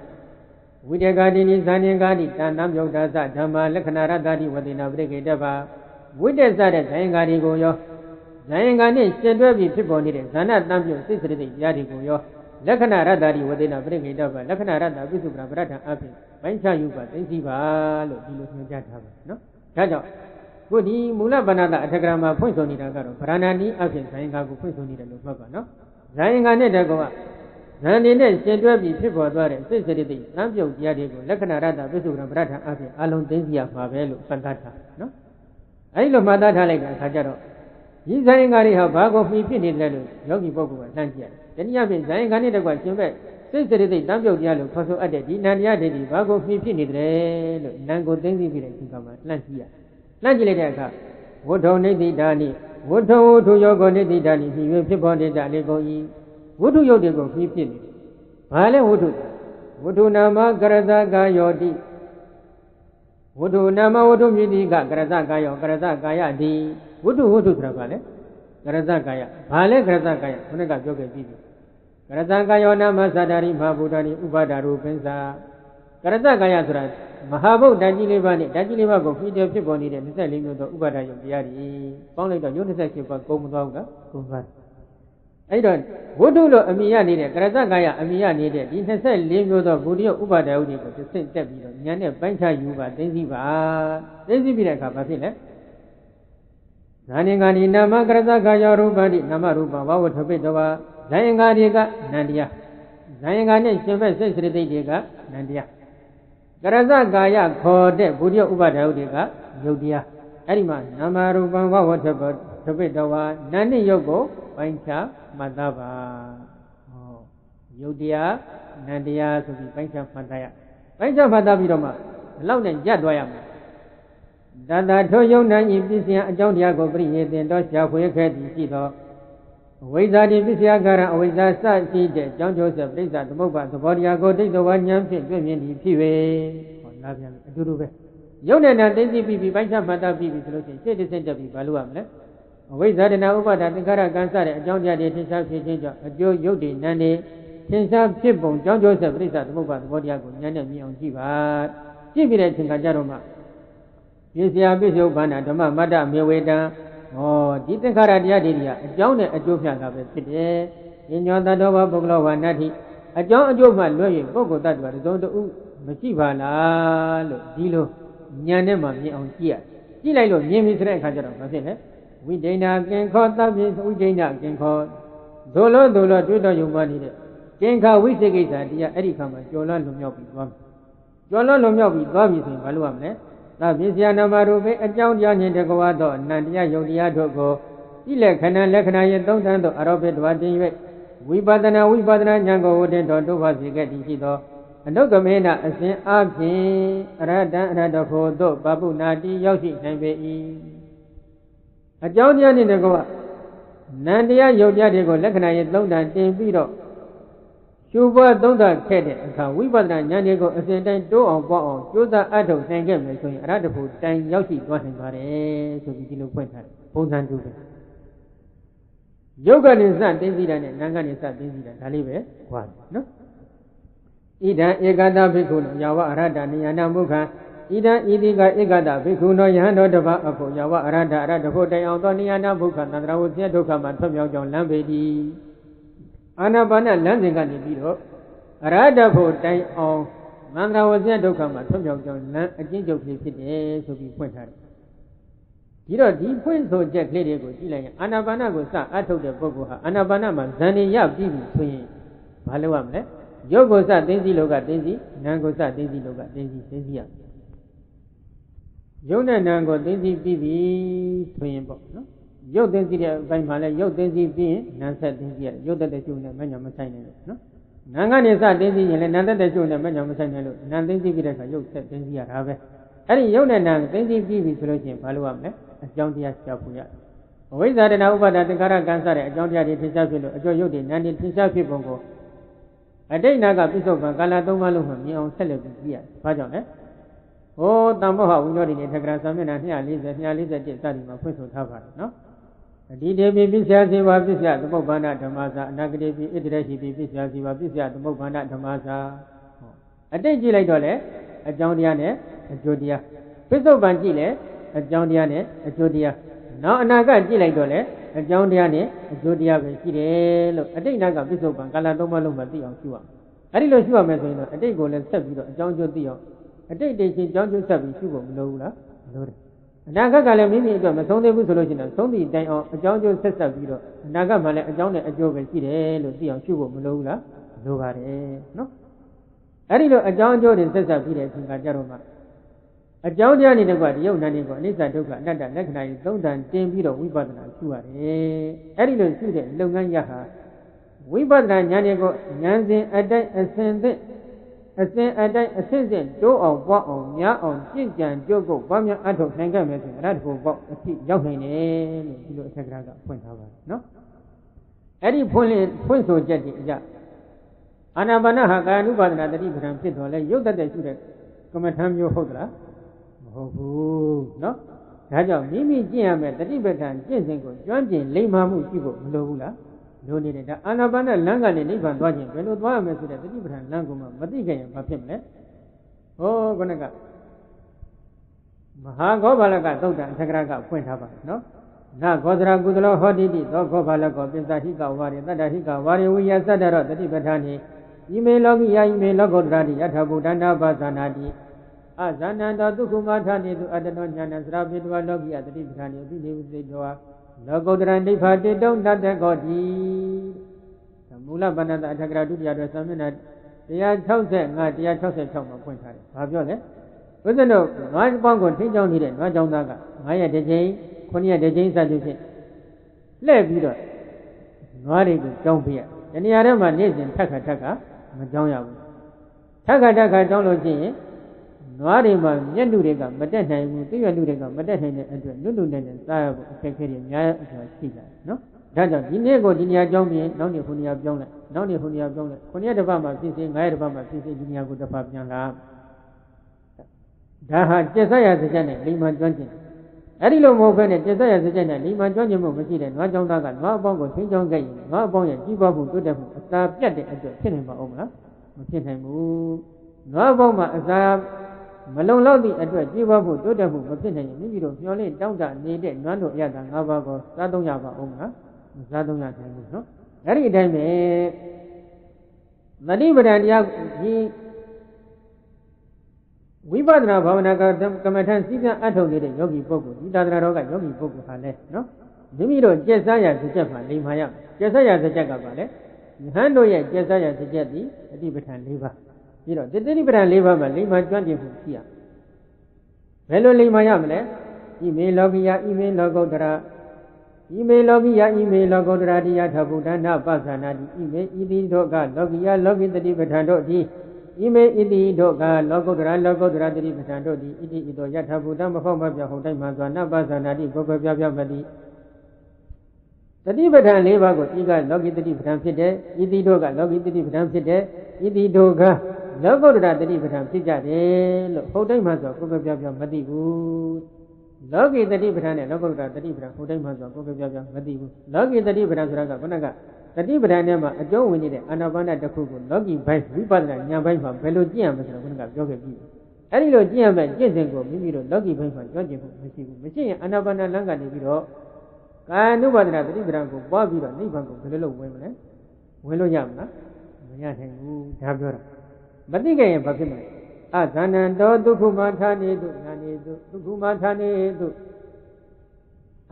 ဝိတေဂာတိနိဇာယင်္ဂါတိတန်တံပြုဒ္ဓသဓမ္မလက္ခဏာရတ္တိဝတေနာပရိခေတ္ဗာဝိတေစတဲ့ဇာယင်္ဂါတွေကိုရောဇာယင်္ဂါနဲ့ရှင်တွဲပြီးဖြစ်ပေါ်နေတဲ့ဇာနာတံပြုစိတ်စရိတ်တရားတွေကိုရောလက္ခဏာရတ္တိဝတေနာပရိခေတ္ဗာလက္ခဏာရတ္တပိစုပ္ပရပရထံအဖြစ်ပိုင်းခြားယူပါသိသိပါလို့ဒီလိုညွှန်ကြားထားပါနော်ဒါကြောင့်ခုဒီမူလဗန္နတအထက်ကရာမှာဖွင့်ဆိုနေတာကတော့ဗရဏာနီအဖြစ်ဇာယင်္ဂါကိုဖွင့်ဆိုနေတယ်လို့မှတ်ပါနော်ဇာယင်္ဂါနဲ့တကောကဇန်နေနဲ့ရှင်တွဲပြီးဖြစ်ပေါ်သွားတဲ့စိတ်စရိတ်သံပြုတ်တရားတွေကိုလက္ခဏာရတ္တပိစုပ္ပရပရထံအဖြစ်အလုံးသိသိရမှာပဲလို့မှတ်သားထားနော်အဲဒီလိုမှတ်သားထားလိုက်တဲ့အခါကျတော့ဒီဇာယင်္ဂါတွေဟာဘာကိုမှီဖြစ်နေတယ်လို့ယောဂီပုဂ္ဂိုလ်ကလှမ်းကြည့်ရတယ်တနည်းအားဖြင့်ဇာယင်္ဂါနဲ့တကွရှင်ဘက်စိတ်စရိတ်တံပြုတ်တရားလို့ခေါ်ဆိုအပ်တဲ့ဒီနန္တရားတွေဒီဘာကိုမှီဖြစ်နေတယ်လို့နံကိုသိသိပြီးတဲ့ဒီကမှာလှမ်းကြည့်ရလှမ်းကြည့်လိုက်တဲ့အခါဝဋ္ထုံနိတိဒါနိဝဋ္ထုံဝဋ္ထုယောဂောနိတိဒါနိမှီ၍ဖြစ်ပေါ်နေကြလေကုန်၏ဝဋ္ထုယုတ်တွေကိုမှီဖြစ်နေဘာလဲဝဋ္ထုဝဋ္ထုနာမကရဇကာယောတိဝဋ္ထုနာမဝဋ္ထုမြည်တိကကရဇကာယောကရဇကာယတိဝဋ္ထုဆိုတာဘာလဲကရဇကာယဘာလဲကရဇကာယခုနကပြောခဲ့ပြီးပြီကရဇကာယောနာမသတ္တရိမဟာဗုဒ္ဓနိဥပါဒရူပင်းစာကရဇကာယဆိုတာမဟာဗုဒ္ဓကြီးလေးပါးနဲ့ဓာတ်ကြီးလေးပါးကိုဖြည့်တဲ့ဖြစ်ပေါ်နေတဲ့24မျိုးသောဥပါဒယုတ်တရားတွေပေါင်းလိုက်တော့ယုတ်28ပါးကုန်မသွားဘူးကကုန်သွားတယ်အဲ့တော့ဝဋ္ထုလို့အမိရနေတဲ့ကရဇကာယအမိရနေတဲ့ဒီ24မျိုးသောဘုဒ္ဓယုတ်ဥပါဒယုတ်တွေကိုသစ်တက်ပြီးတော့ဉာဏ်နဲ့ပိုင်းခြားယူပါသိသိပါသိသိပြီးတဲ့အခါဘာဖြစ်လဲဇာနေဂာနိနာမကရဇကာယောရူပတိနာမရူပဝဝထပိတဝါဇာယင်္ဂါတွေကနန္တရားဇာယင်္ဂါနဲ့ရှင်ဘက်စိတ်စရိတ်တွေကနန္တရားကရဇကာယခေါ်တဲ့ဘုဒ္ဓဥပါဒယုတ်တွေကယုတ်တရားအဲ့ဒီမှာနာမရူပဝဝထပိတဝါနာနိယုတ်ကိုပိုင်းခြားမှတ်သားပါဟောယုတ်တရားနန္တရားဆိုပြီးပိုင်းခြားမှတ်သားရပိုင်းခြားမှတ်သားပြီးတော့မှဒီလောက်နဲ့ရပ်သွားရမယ်တတထိုယုံနိုင်ဤပစ္စယအကြောင်းတရားကိုပြည့်ရတင်တော့ရှားဖွေခဲ့သည်ရှိသောအဝိဇ္ဇာတိပစ္စယကာရအဝိဇ္ဇာစရှိတဲ့အကြောင်းကျိုးဆက်ပြိဿသမုပ္ပါသဘောတရားကိုဒိဋ္ဌဝဉာဏ်ဖြင့်တွေ့မြင်သည်ဖြစ်၍ဟောလာပြန်အတူတူပဲယုံနဲ့နာသိသိပြီးပိုင်းခြားမှတ်သားပြီးဆိုလို့ရှိရင်ရှေ့တစ်ဆင့်တက်ပြီးဘာလို့ရမလဲအဝိဇ္ဇာတနာဥပါဒသင်္ခါရကံစတဲ့အကြောင်းတရားတွေထင်ရှားဖြစ်ခြင်းကြောင့်အကျိုးယုတ်တည်နံနေထင်ရှားဖြစ်ပုံကြောင်းကျိုးဆက်ပြိဿသမုပ္ပါသဘောတရားကိုဉာဏ်နဲ့မြင်အောင်ကြည့်ပါကြည့်ပြီးတဲ့အချိန်ကကြတော့မှပစ္စယပိစ္ဆုဘာနာဓမ္မမတ္တမေဝေတံဟောဒီသင်္ခါရတရားတွေကအကြောင်းနဲ့အကျိုးဖြတ်တာပဲဖြစ်တယ်။ဉာဏ်တတ္တဝပုဂ္ဂလောဝနတ္တိအကြောင်းအကျိုးမှလွှဲရင်ပုဂ္ဂိုလ်တ attva သုံးတူမရှိပါလားလို့ဒီလိုဉာဏ်နဲ့မှမြင်အောင်ကြည့်ရကြည့်လိုက်လို့မြင်ပြီဆိုတဲ့အခါကျတော့ဘာဖြစ်လဲဝိဒိဏကင်ခောသဗ္ဗေဝိဒိဏကင်ခော Dolo Twitter you money. Kenka we take it at the Ericama, Jola Lumiopi. Jola Lumiopi, Bobby in Valuamne. La Visiana Marube, a John Yan Degoado, Nandia Yodia Togo. Ile Kana Lekana, don't stand to Arabet Wadi. We badana, Yango wouldn't do what we get in Chido. And Dogamena, a sin Absi, Rada Fodo, Babu Nadi, Yoshi, Nambe. A John Yan in the Goa. Nandia Yodia Dego, Lekana, don't and Timbiro. Shuba don't get it. We badana, Yanigo, a sin do on Bo, Judah Addo, San Game, Radafu, San Yoshi, Gotten Bare, so we didn't point her. Ponsan do it. Yoga is not busy and Nangan is not busy and Talibe. What? No? Ida Egada Bikuno, Yawa Arada, Niana Muka, Ida Idiga Egada, Bikuno, Yano Dava, Yawa Arada, Arada, Hoda, Niana Buka, Nandrausia Dokama, Tomio John Lambedi. Anabana landing on the video. Arada Hoda on Nandrausia Dokama, Tomio John, a change of the city, so be pointed. You know, the point so Jack Lady go, Anabana goes out, I told the Bogo, Anabana, Zani Yap, between Paluamle, Yogosa, Daisy Loga, Daisy, Nangosa, Daisy Loga, Daisy, Yona Nango, Daisy Bibi, twin box, no? Yo Daisy by Mala, Yo Daisy being, Nansa Daisy, Yoda the Juna, Manyamasine, no? Nangan is a Daisy, and another the Juna, Manyamasine, Nan Daisy Vidaka, Yo said Daisy Arabe. Any Yona Nan, Daisy Bibi solution, Paluamle. John Diaz Chapuya. With that, and over that the Karakansa, John Diaz Tisapilo, a Joyodi, and in Tisapipongo. A day Naga Piso, Galadoma, me on celebrity, Pajon, Oh, Tamoha, we know in the Grasaman, and here Liza studying my personal cover, no? A DDB Bisia, the Mobana Tomasa, Nagadevi, Idreshi, Bisia, the Mobana Tomasa. A day Gile, a John Diane, a Jodia. Piso Bangile. A John Diane, a Jodia. Now Naga Gile, a John Diane, a Jodia, a day Naga Biso, Galadoma Lumati on Shua. I didn't know Shua, a day go and serve you, John Jodio. A day they say John Joseph, Shugo, Lola. Naga Galamini, a Sunday solution, and Sunday day on a John Joseph Vito, Naga Male, a John and a Joe, Lucy on Shugo, Lola, Logare. No? I didn't know a John Jordan says a Vito in Gajaroma. A John Diani the God, Yo Nanigo, Nisa Doka, Nanda, Nakana, don't and Timbiro, we bought an Ashua. Edison student, Longan Yaha. We bought an Yanigo, Yanzi, a day, a season, do of what on Ya on Jinjan, Jogo, Bamia, Ato, Sangamas, Radful, a seat, Yohane, Sagraga, point over. No? Eddie point so jetty, Ya. Anabana, Ganubana, the different people, you that they should come at home, your hodra. Oh, no? Raja, Mimi Jam at the Tibetan, Jensengo, John Lemamu, Chibo, Lula, Donate, Anabana, Langan, and Ivan Dwajin, when it was at the Tibetan Languma, Madiga, Papimle. Oh, Gonaga Mahagobalaga, Doda, Sagraga, point over, no? Na Godra Gudlo, Hodidi, Dogobalago, Bizahika, Wari, Nadahika, Wari, we are Sadara, the Tibetani. You may log ya, you may log Godradi, Yatabudana, Bazanadi. Azananda Dukumatani to Adanonia and Rabidwa Logia, the Tibetani, believe the door. Logodrandi party don't let the Godi. Mula Banana Tagradudia, the Saminat. They are chosen, not the chosen Choma Point. Have you it? With the no, one bongo, take down here, not John Naga. Maya de Jane, Konya de Jane Saduce. Let me do it. Nori, don't be it. Any other man is in Taka, Majoya. Taka, don't look in. Norima, Yandurega, but that time, Yandurega, but that time, and Lulu and Sire, Secretary, no? Dada, Dinego, Dinia Jomi, Noni Hunia Jona, Noni Hunia Jona, Konya de Bama, Sisi, Maya Bama, Sisi, Dinia Guda Papiana. Daha, Jesiah the Janet, Lima Johnson. Adilo Mogan, Jesiah the Janet, Lima Johnson, Mosida, Majondaga, Mabongo, Pinjon Gay, Mabon, Jibabu, Gudamu, a star, Piat, and Cinema Oma, Mosinamu, Maboma, Azab. Malone Lodi address Jibabu, Dodabu, Mapin, maybe you only down that needed Nando Yada, Navago, Sadon Yava Oma, Sadon Yata, no? Very damn Nadiba, he we bought now, Bavanaga, Kamatan, Sita, Ato, Yogi Bogu, he doesn't know Yogi Bogu, no? မိမိတို့ကျက်စားရစကြက်မှာလိမ္မာရကျက်စားရစကြက်ကပါလေယဟန်တို့ရဲ့ကျက်စားရစကြက်သည်တတိပဋ္ဌာန်၄ပါးပြီးတော့တတိပဋ္ဌာန်၄ပါးမှာလိမ္မာကျွမ်းကျင်မှုရှိရဘယ်လိုလိမ္မာရမလဲဣမေလောကိယဣမေလောကုတ္တရာဣမေလောကိယဣမေလောကုတ္တရာတိယထဗုဒ္ဓနာပသနာတိဣမေဣတိတို့ကလောကိယလောကိတတိပဋ္ဌာန်တို့သည်ဣမေဣတိတို့ကလောကုတ္တရာလောကုတ္တရာတတိပဋ္ဌာန်တို့သည်ဣတိဣတောယထဗုဒ္ဓမဖောက်မပြောင်းဟုတ်တိုင်းမှစွာနပသနာတိကိုယ်ပြပြမတိတတိပဋ္ဌာန်၄ပါးကိုဤကလောကိတတိပဋ္ဌာန်ဖြစ်တယ်ဣတိတို့ကလောကိတတိပဋ္ဌာန်ဖြစ်တယ်ဣတိတို့ကလောကုတ္တရာတတိပဋ္ဌာန်ဖြစ်ကြတယ်လို့ဟုတ်တိုင်းမှဆိုကိုယ်ပြပြမသိဘူးလောကီတတိပဋ္ဌာန်နဲ့လောကုတ္တရာတတိပဋ္ဌာန်ဟုတ်တိုင်းမှဆိုကိုယ်ပြပြမသိဘူးလောကီတတိပဋ္ဌာန်ဆိုတာကခုနကတတိပဋ္ဌာန်ထဲမှာအကျုံးဝင်နေတဲ့အာနာပါနတစ်ခုကိုလောကီဘိုင်းဝိပဿနာဉာဏ်ဘိုင်းမှာဘယ်လိုကျင့်ရမလဲဆိုတော့ခုနကပြောခဲ့ပြီအဲ့ဒီလိုကျင့်ရမယ်ကျင့်စဉ်ကိုမိမိတို့လောကီဘိုင်းမှာကျွမ်းကျင်ဖို့မရှိဘူးမရှိရင်အာနာပါနလမ်းကနေပြီးတော့ကာယ ानु ပါဒနာတတိပဋ္ဌာန်ကိုပွားပြီးတော့နိဗ္ဗာန်ကိုဘယ်လိုလုပ်ဝင်မလဲဝင်လို့ရမလားမရနိုင်ဘူးဒါပြောတာမသိခဲ့ရင်ဘာဖြစ်မလဲအသန္တံတောဒုက္ခမထာနေတုညာနေတုဒုက္ခမထာနေတု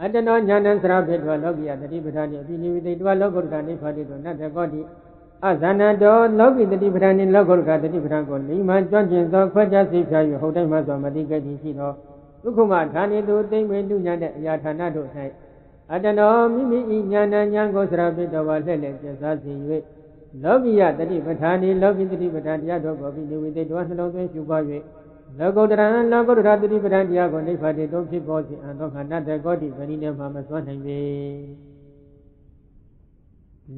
အတ္တနောညာဏံသရဘေတောလောကိယတတိပဋ္ဌာန်အပိနိဝိတေတဝလောကုတ္တရာနိဗ္ဗာတိတောနတ္တကောတိအသန္တံတောလောကိတတိပဋ္ဌာန်လောကုတ္တရာတတိပဋ္ဌာန်ကိုလိမ္မာကျွမ်းကျင်သောခွဲခြားသိဖြာ၍ဟုတ်တိုင်းမှစွာမသိခဲ့သည်ရှိသောဒုက္ခမထာနေတုသိမ့်မေတုညာတဲ့အရာဌာနတို့၌အတ္တနောမိမိ၏ညာဏဉာဏ်ကိုသရဘေတောဝလှည့်လည်ကျက်စားစေ၍လောကိယတတိပဋ္ဌာန်လောကိတတိပဋ္ဌာန်တရားတို့ကိုအပိနိဝိတေတဝနှလုံးသွင်းရှုပွား၍လောကုတ္တရာလောကုတ္တရာတတိပဋ္ဌာန်တရားကိုနိဗ္ဗာန်တုံးဖြစ်ပေါ်စေအံ့သောခန္ဓာတေကောတိဗဏိနေမှာမစွမ်းနိုင်ပေ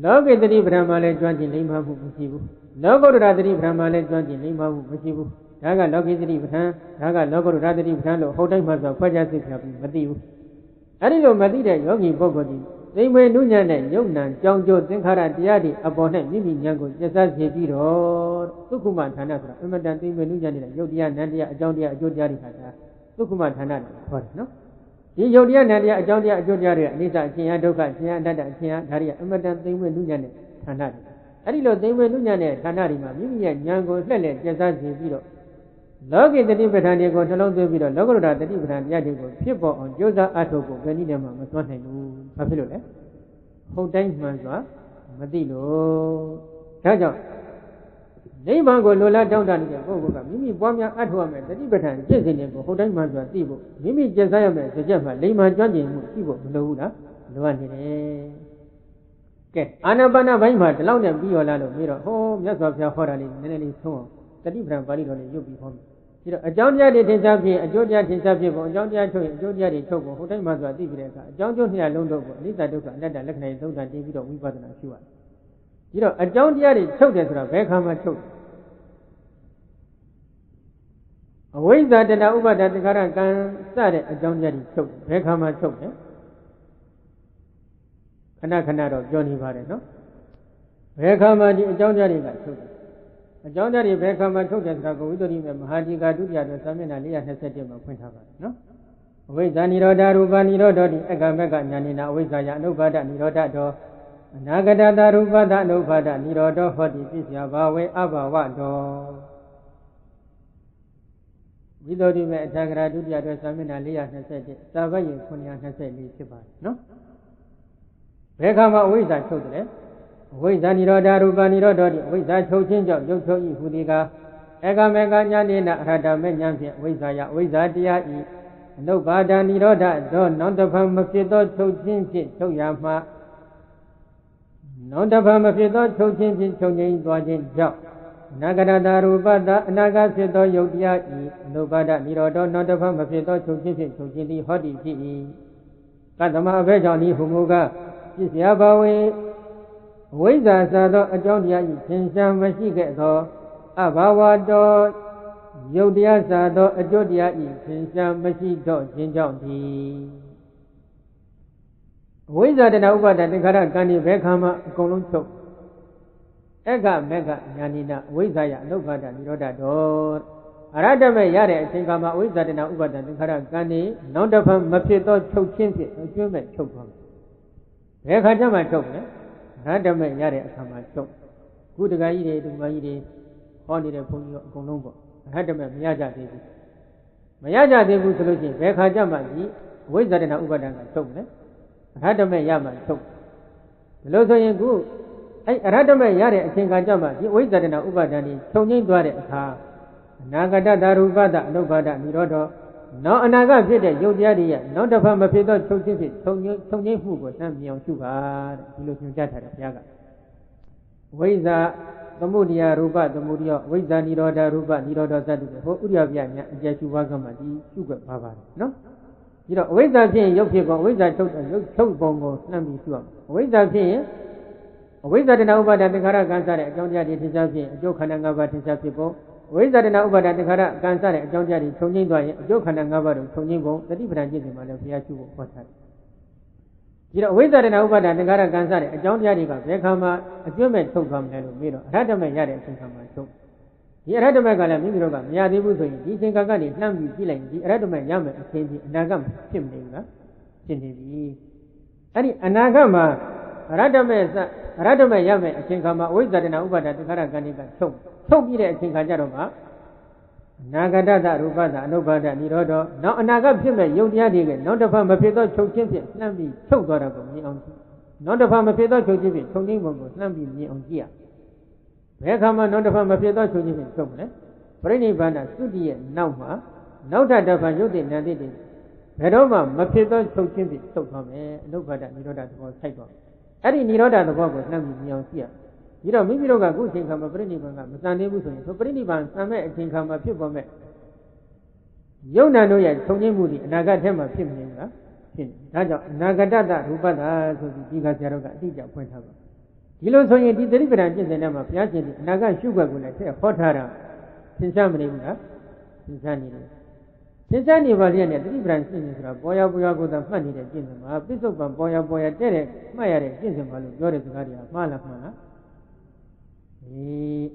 လောကိတတိပဋ္ဌာန်မှာလည်းကျွမ်းကျင်လိမ္မာမှုမရှိဘူးလောကုတ္တရာတတိပဋ္ဌာန်မှာလည်းကျွမ်းကျင်လိမ္မာမှုမရှိဘူးဒါကလောကိတတိပဋ္ဌာန်ဒါကလောကုတ္တရာတတိပဋ္ဌာန်လို့ဟုတ်တိုင်းမှဆိုဖွဲ့ခြားသိဖြာပြီးမသိဘူးအဲ့ဒီလိုမသိတဲ့ယောဂီပုဂ္ဂိုလ်ဒီသိမ့်မေနုညံ့တဲ့ယုံနာကြောင်းကျိုးသင်္ခါရတရားတွေအပေါ်၌မိမိဉာဏ်ကိုကျက်စားစေပြီးတော့သုခမဌာနဆိုတာအမတန်သိမ့်မေနုညံ့နေတဲ့ယုတ်တရားနံတရားအကြောင်းတရားအကျိုးတရားတွေခါတာသုခမဌာနတွေခေါ်တယ်နော်ဒီယုတ်တရားနံတရားအကြောင်းတရားအကျိုးတရားတွေအနိစ္စအချင်းယဒုက္ခအချင်းယအတ္တအချင်းယဒါတွေကအမတန်သိမ့်မေနုညံ့တဲ့ဌာနတွေအဲ့ဒီလိုသိမ့်မေနုညံ့တဲ့ဌာနတွေမှာမိမိရဲ့ဉာဏ်ကိုလှည့်လည်ကျက်စားစေပြီးတော့လောကိတတိပဋ္ဌာန်တွေကိုနှလုံးသွင်းပြီးတော့လောကုတ္တရာတတိပဋ္ဌာန်တရားတွေကိုဖြစ်ပေါ်အောင်ကြိုးစားအထောက်ကိုဘယ်နည်းနဲ့မှမစွမ်းနိုင်ဘူးဘာဖြစ်လို့လဲဟုတ်တိုင်းမှန်စွာမသိလို့ဒါကြောင့်နိဗ္ဗာန်ကိုလိုလားတောင်းတနေတဲ့ပုဂ္ဂိုလ်ကမိမိပွားများအထောက်ရမယ်တတိပဋ္ဌာန်ကျင့်စဉ်တွေကိုဟုတ်တိုင်းမှန်စွာသိဖို့မိမိကျင့်စားရမယ်စကြက်မှလိမ္မာကျွမ်းကျင်မှုရှိဖို့မလိုဘူးလားလိုအပ်နေတယ်ကဲအာနာပါနဘိုင်းမှာဒီလောက်နဲ့ပြီးရောလားလို့ပြီးတော့ဟောမြတ်စွာဘုရားဟောတာလေးနည်းနည်းလေးသုံးအောင်တတိပဋ္ဌာန်ပါဠိတော်လေးရုပ်ပြီးဟောမယ်ဒီတော့အကြောင်းတရားတွေသင်္ချာဖြစ်အကျိုးတရားသင်္ချာဖြစ်ပုံအကြောင်းတရားထုတ်ရင်အကျိုးတရားတွေထုတ်ပုံဟိုတိုင်းမှဆိုတာသိပြီးတဲ့အခါအကြောင်းကျိုးနှစ်ရလုံးထုတ်ပုံအနိစ္စဒုက္ခအနတ္တလက္ခဏာသုံးဌာန်တင်ပြီးတော့ဝိပဿနာရှုရတယ်ဒီတော့အကြောင်းတရားတွေထုတ်တယ်ဆိုတာဘယ်ခါမှထုတ်အဝိဇ္ဇာတဏှာဥပါဒသင်္ခါရကံစတဲ့အကြောင်းတရားတွေထုတ်ဘယ်ခါမှထုတ်တယ်ခဏခဏတော့ပြောနေပါတယ်နော်ဘယ်ခါမှဒီအကြောင်းတရားတွေကထုတ်တယ်အကြောင်းတရားတွေဘယ်ခါမှထုတ်တယ်ဆိုတာကိုဝိသုဒ္ဓိမေမဟာဒီကာဒုတိယတော်သာမျက်နှာ427မှာဖွင့်ထားပါတယ်နော်အဝိဇ္ဇာနိရောဓရူပနိရောဓတိအက္ခမက္ခညာနိနာအဝိဇ္ဇာယအနုပါဒနိရောဓတောအနာဂတတာရူပဒအနုပါဒနိရောဓဟောတိပစ္စယဘာဝေအဘဝတောဝိသုဒ္ဓိမေအထာဂရဒုတိယတော်သာမျက်နှာ427သာဝယ924ဖြစ်ပါတယ်နော်ဘယ်ခါမှအဝိဇ္ဇာထုတ်တယ်အဝိဇ္ဇာနိရောဓရူပနိရောဓတိအဝိဇ္ဇာချုပ်ခြင်းကြောင့်ရုပ်ချုပ်၏ဟူသည်ကားဧကမေကညာနေနအရဟတမေညာဖြင့်အဝိဇ္ဇာယအဝိဇ္ဇာတရားဤအနုပါဒနိရောဓသောနောင်တဖန်မဖြစ်သောချုပ်ခြင်းဖြင့်ချုပ်ရမှာနောင်တဖန်မဖြစ်သောချုပ်ခြင်းဖြင့်ချုပ်ငြိမ်းသွားခြင်းကြောင့်အနာဂတတာရူပတအနာဂတ်ဖြစ်သောယုတ်တရားဤအနုပါဒနိရောဓနောင်တဖန်မဖြစ်သောချုပ်ခြင်းဖြင့်ချုပ်ခြင်းသည်ဟောတိဖြစ်၏ကတ္တမအဘဲကြောင့်ဤဟုမူကားပစ္စယဘာဝေဝိဇ္ဇာသာသောအကြောင်းတရားဤသင်္ချာမရှိခဲ့သောအဘာဝတောယုတ်တရားသာသောအကျိုးတရားဤသင်္ချာမရှိတော့ခြင်းကြောင့်သည်ဝိဇ္ဇာတဏှာဥပါဒသင်္ခါရကံဒီဘယ်ခါမှအကုန်လုံးချုပ်အက္ခမက္ခညာနိနာဝိဇ္ဇာယအနုပါဒနိရောဓတောအရဟတမေရတဲ့အချိန်ခါမှာဝိဇ္ဇာတဏှာဥပါဒသင်္ခါရကံဒီနောက်တစ်ဖန်မဖြစ်သောချုပ်ခြင်းဖြင့်အကျွမ်းမဲ့ချုပ်သွားမယ်ဘယ်ခါကျမှချုပ်လဲရဟတမေရတဲ့အခါမှာချုပ်ခုတကကြီးတွေဒီမကြီးတွေဟောနေတဲ့ဘုန်းကြီးတို့အကုန်လုံးပေါ့ရဟတမေမရကြသေးဘူးမရကြသေးဘူးဆိုလို့ရှိရင်ဘယ်ခါကျမှဒီဝိဇ္ဇာတဏှာဥပါဒံကချုပ်လဲ Radame Yama took. The Lozoyangu, I Radame Yare, Chinkajama, the Wizardina Ubadani, Tony Dware, Nagada Darubada, Nobada, Nirodo, no Anaga Vida, Yodia, not of Amapido, Tony Fugo, and Mion Sugar, Illusion Jata, Yaga. Wiza, the Mudia, Ruba, the Mudia, Wiza, Niroda, Ruba, Niroda, Udia, Jesu Wagamadi, Sugar Baba, no? You know, with that thing, you people, with that told bongo, Nambi Suam. With that thing, with that over that the Kara Gansare, Jonja di Tisapi, Jokananga Tisapipo, with that over that the Kara Gansare, Jonja di Tonjingo, Jokananga, Tonjingo, the different in Malafiatu, what had. You know, with that over that the Kara Gansare, Jonja di Bekama, a German told from Hello, Radame Yare, Sinkama. The Radamagala Miroga, Yadibu, the Sinkagani, Nambi, the Radama Yama, Nagam, Chimney, Chimney. Any Anagama, Radama Yama, Chinkama, Wizard and Ubada, the Karagani, so be there, Chinkajaroma, Nagadada, Rubada, Nobada, Nirodo, no Nagam Chimney, Yodiadi, not of Amapido, Chokimpi, Nambi, Chogarabo, not of Amapido, Chokipi, Tonimo, Nambi, on Gia. Bekama not of Amapido to live in Somne, Prenibana, Studi, Nauma, Nauta da Vayudi, Nadidi, Pedoma, Mapido, Chokimbi, Sokame, Nobada, Niroda, or Saigon. Any Niroda, the work was Nami Mionsia. You know, maybe Roga, good thing come a Prenibana, Masani Musu, so Preniban, Same, think come a people met. Yona no yet, Tony Moody, Nagatema, Pimna, Nagadada, Rubada, so the Gigajaroga, Dija, point out. Yellow so you did the different in the name of Yasin, Naga Sugar will say, Potara, Sinsani, Sinsani was in a different thing, Boya Boyago, the funny that Jinsama, Bishop and Boya Boya Derek, Maya, Jinsama, Joris Garia, Malafana. The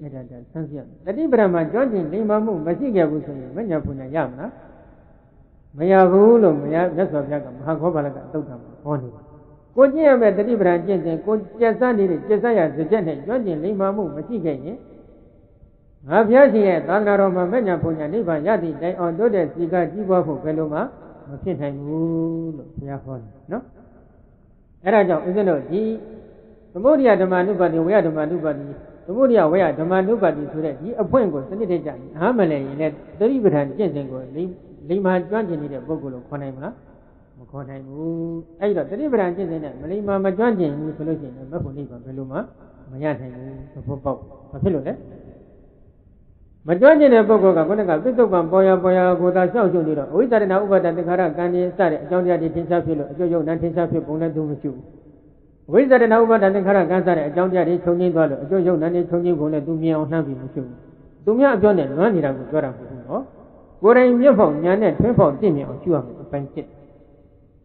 Librama, Georgian, Limamu, Masiga was in Manyapuna Yamna, Mayavu, Maya, that's of Yagam, Hakobalaga, Totam, only. Kojia met the different Jensen, Kojasani, Jesaya, the Jensen, Georgian, Limamu, Masiga. Aviasi, Tanaroma, Manyapuna, Liva, Yadi, they on Dodes, Liga, Jiva, Peloma, Masin, Yafon, no? Eraja, isn't it? The Modia, the Manubadi, we are the Manubadi. The Mudia where the man nobody today, he appointed Sanitajan, Hamale, let the Liberan Jensengo, Lima Johnson in a Bogolo, Conema, Mokonaimu, either the Liberan Jensen, Malima Majanjan, Solution, and Maponipa, Peluma, Mayan, the Popo, Papillo. Majanjan and Bogoga, Bonaga, Pitopan, Boya, Goda, South Unida, we are now over the Kara Gandhi, started, John Yadi Tinsapilo, Jojo, Nantinsapil, Bona Dumushu. We are now over the Kara Gansare, John Yadi, Tony Dollar, Jojo, Nani, Tony, Bona, Dumia, Nabi, Mushu. Dumia, John, and Ranira, Gora, Gora in Yopon, Yanet, Pimpo, Timmy, or Chua, Pancit.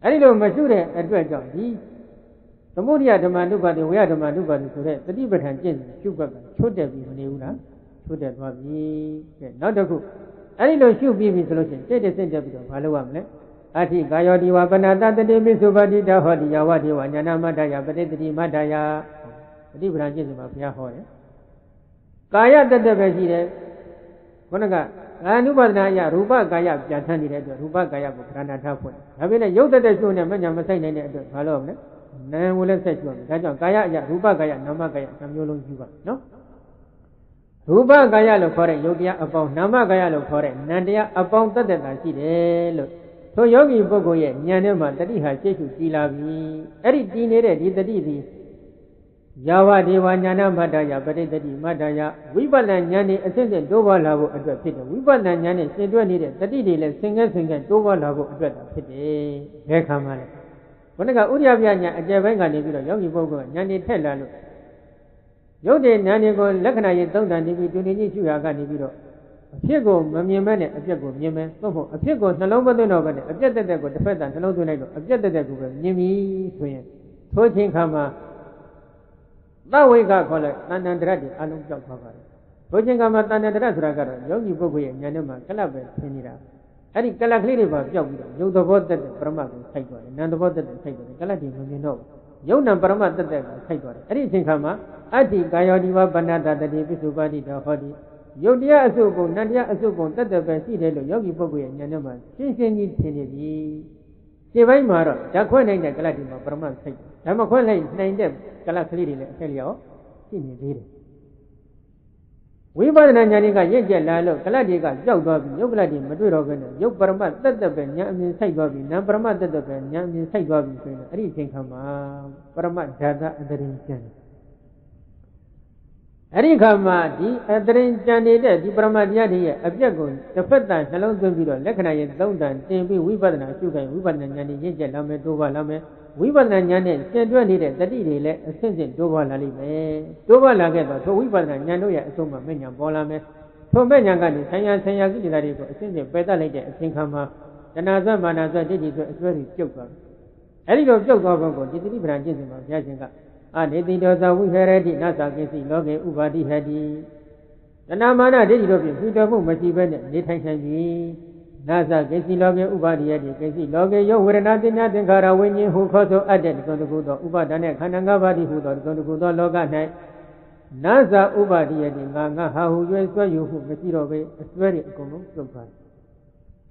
I don't know, Masure, address John. He, the Modia, the Manubadi, we are the Manubadi today, the Liberan Jens, Sugar, should there be Neuna, should there be not a good. I don't should be solution, say the center of Paluamle. Ati Gayodi Wabanada, the name is Subadi, the Hodi, Yawadi, Wanyana Madaya, but the Madaya, the Liberan Jens of Yahore. Kaya the Devaside, Konaga, Anubanaya, Ruba Gaya, Jatani, Ruba Gaya, Granata. Having a Yoda de Juna, Manamasan, and Palome, Nan will say to him, that Gaya, Ruba Gaya, Namagaya, Samuel Juba, no? Ruba Gaya look for it, Yogia about Namagaya look for it, Nadia about that I see look. So Yogi Bogoye, Yanema, that he has taken Silavi, Eric Dinere, the Didi. Yawa Devanyana Madaya, but the Madaya, Wibalan Yani, attended Dova Lavo address it. Wibalan Yani, Sedwani, the Didi, let's sing Dova Lavo address it. Bekamale. When I got Uriavia, a Javanga, Yogi Bogo, Yani Tella. Yodi Nani go, Lakana, don't and do need you, Agani. A Piego, Mammy, a Piego, Yemen, Soho, a Piego, Naloma, the Nogan, a jet that go, the Fedan, Nalodo, a jet that go, Yemi, Swing, Toaching Kama. Now we got color, Nandradi, I don't jump over. Toaching Kama, Nandraga, Yogi Bogu, Yanema, Calabas, Penira. Any Calaclity was Yogi, you the vote that the Brahma Saito, and none of the Saito, the Calati, you know. Yona Brahma that the Saito. Anything Kama, Ati, Gayodiva, Banada, the Divisubadi, the Hodi. Yodia Azubo, Nadia Azubo, that the Basile, Yogi Bogu, and Yanema, Shinsin Tinity. ရှင်းပိုင်းမှာတော့ဓာတ်ခွဲနိုင်တဲ့ကလတ်ဒီမှာပရမတ်စိတ်ဓာတ်မခွဲနိုင်တဲ့ကလတ်ကလေးတွေလည်းအထက်လျောက်ရှိနေသေးတယ်ဝိပဿနာဉာဏ်တွေကရင့်ကျက်လာလို့ကလတ်တွေကကြောက်သွားပြီးယုတ်ကလတ်တွေမတွေ့တော့ဘဲနဲ့ယုတ်ပရမတ်တက်တက်ပဲဉာဏ်အမြင်ဆိုင်သွားပြီးနာမ်ပရမတ်တက်တက်ပဲဉာဏ်အမြင်ဆိုင်သွားပြီးဆိုရင်အဲ့ဒီအချိန်ခါမှာပရမတ်ဓာတ်အတရင်ကျန်အဲ့ဒီခါမှာဒီအတရင်ကျန်နေတဲ့ဒီပရမတ်တရားတွေရဲ့အပြက်ကိုတစ်ဖက်တန်နှလုံးသွင်းပြီးတော့လက္ခဏာရဲ့သုံးတန်တင်ပြီးဝိပဿနာရှုခိုင်းဝိပဿနာဉာဏ်တွေရင့်ကျက်လာမယ်တိုးပါလာမယ်ဝိပဿနာဉာဏ်နဲ့ရှင်းတွဲနေတဲ့တတိတွေလည်းအဆင့်ဆင့်တိုးပွားလာလိမ့်မယ်တိုးပွားလာခဲ့တော့ထိုဝိပဿနာဉာဏ်တို့ရဲ့အဆုံးမှာမဲ့ဉာဏ်ပေါ်လာမယ်ထိုမဲ့ဉာဏ်ကနေဆံရကိလေသာတွေကိုအဆင့်ဆင့်ပယ်တတ်လိုက်တဲ့အချိန်ခါမှာတဏှာဇတ်မာနဇတ်ဒိဋ္ဌိဇတ်အစွဲတွေပြုတ်သွားတယ်အဲ့ဒီလိုပြုတ်သွားပုံကိုဒီတတိပဒံကျင့်စဉ်မှာဘုရားရှင်ကအနေတိတောဇဝိဟရတိနသကိစီလောကေဥပါတိဟတိတဏှာမာနဒိဋ္ဌိတို့ဖြင့်ဖြူတော်မှုမရှိဘဲနဲ့နေထိုင်နိုင်ပြီနာသကိစီလောကေဥပါတိယတိကိစီလောကေယောဝေဒနာသင်္ညာသင်္ခါရဝိညာဉ်ဟုခေါ်ဆိုအပ်တဲ့ဒီကုံတကူသောဥပါဒณะခန္ဓာ၅ပါးတိဟုသောဒီကုံတကူသောလောက၌နာသဥပါတိယတိငါဟာဟု၍ဆွဲယူမှုမရှိတော့ပဲအစွဲတွေအကုန်လုံးပြုတ်သွားတယ်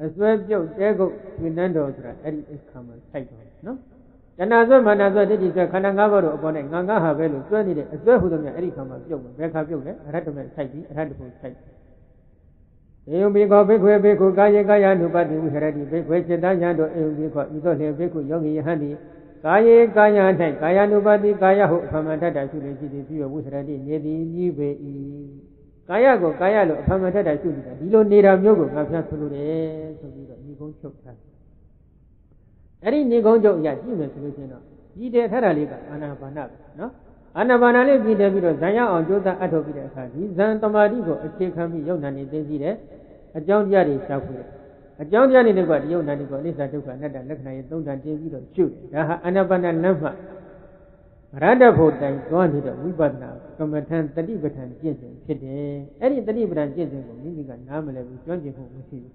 အစွဲပြုတ်တဲကုတ်ရှင်နန်းတော်ဆိုတာအဲ့ဒီအခါမှာစိုက်သွားတယ်နော်တဏှာဆွဲမာနဆွဲဒိဋ္ဌိဆွဲခန္ဓာ၅ပါးတို့အပေါ်၌ငါဟာပဲလို့ဆွဲနေတဲ့အစွဲဟုသမျှအဲ့ဒီခါမှာပြုတ်မယ်ဘယ်ခါပြုတ်လဲအရဟတမေစိုက်ပြီးအရဟတဖို့စိုက်ဧယံဘိခောဘိခွေဘိက္ခုကာယေကာယ ानु ပတိဝိဟရတိဘိခွေจิตဉာဏ်တို့ဧယံဘိခောဤသို့လျှင်ဘိက္ခုယောဂီယဟန်တိကာယေကာယ၌ကာယ ानु ပတိကာယဟုအဖမထတရှုနေရှိသည်ပြီးဝိဟရတိနေသည်ဤပေ၏ကာယကိုကာယလို့အဖမထတရှုနေတာဒီလိုနေတာမျိုးကိုငါဖျားဆိုလိုတယ်ဆိုပြီးတော့ညီကုန်းချုပ်ထားအဲ့ဒီညီကုန်းချုပ်အရာကြည့်မယ်ဆိုလို့ရှိရင်တော့ဒီတဲ့ထတာလေးကအာနာပါနပဲနော်အာနာပါနလေးပြည်တယ်ပြီးတော့ဇံရအောင်ကြိုးစားအထောက်ပြီးတဲ့အခါဒီဇံတမာတိကိုအခြေခံပြီးယုံနာနေသိသိတဲ့အကြောင်းတရားတွေရှာဖွေတယ်အကြောင်းတရားတွေတွေကဒီယုံနာတွေကိုအနိစ္စဒုက္ခအနတ္တလက္ခဏာရဲ့သုံးတန်တင်ပြီးတော့ရှုတယ်ဒါဟာအာနာပါနလမ်းမှရတ္တဖို့တိုင်သွားနေတဲ့ဝိပဿနာကမ္မထံတတိပဋ္ဌာန်ကျင့်စဉ်ဖြစ်တယ်အဲ့ဒီတတိပဋ္ဌာန်ကျင့်စဉ်ကိုမိမိကနားမလည်ဘူးကျွမ်းကျင်မှုမရှိဘူး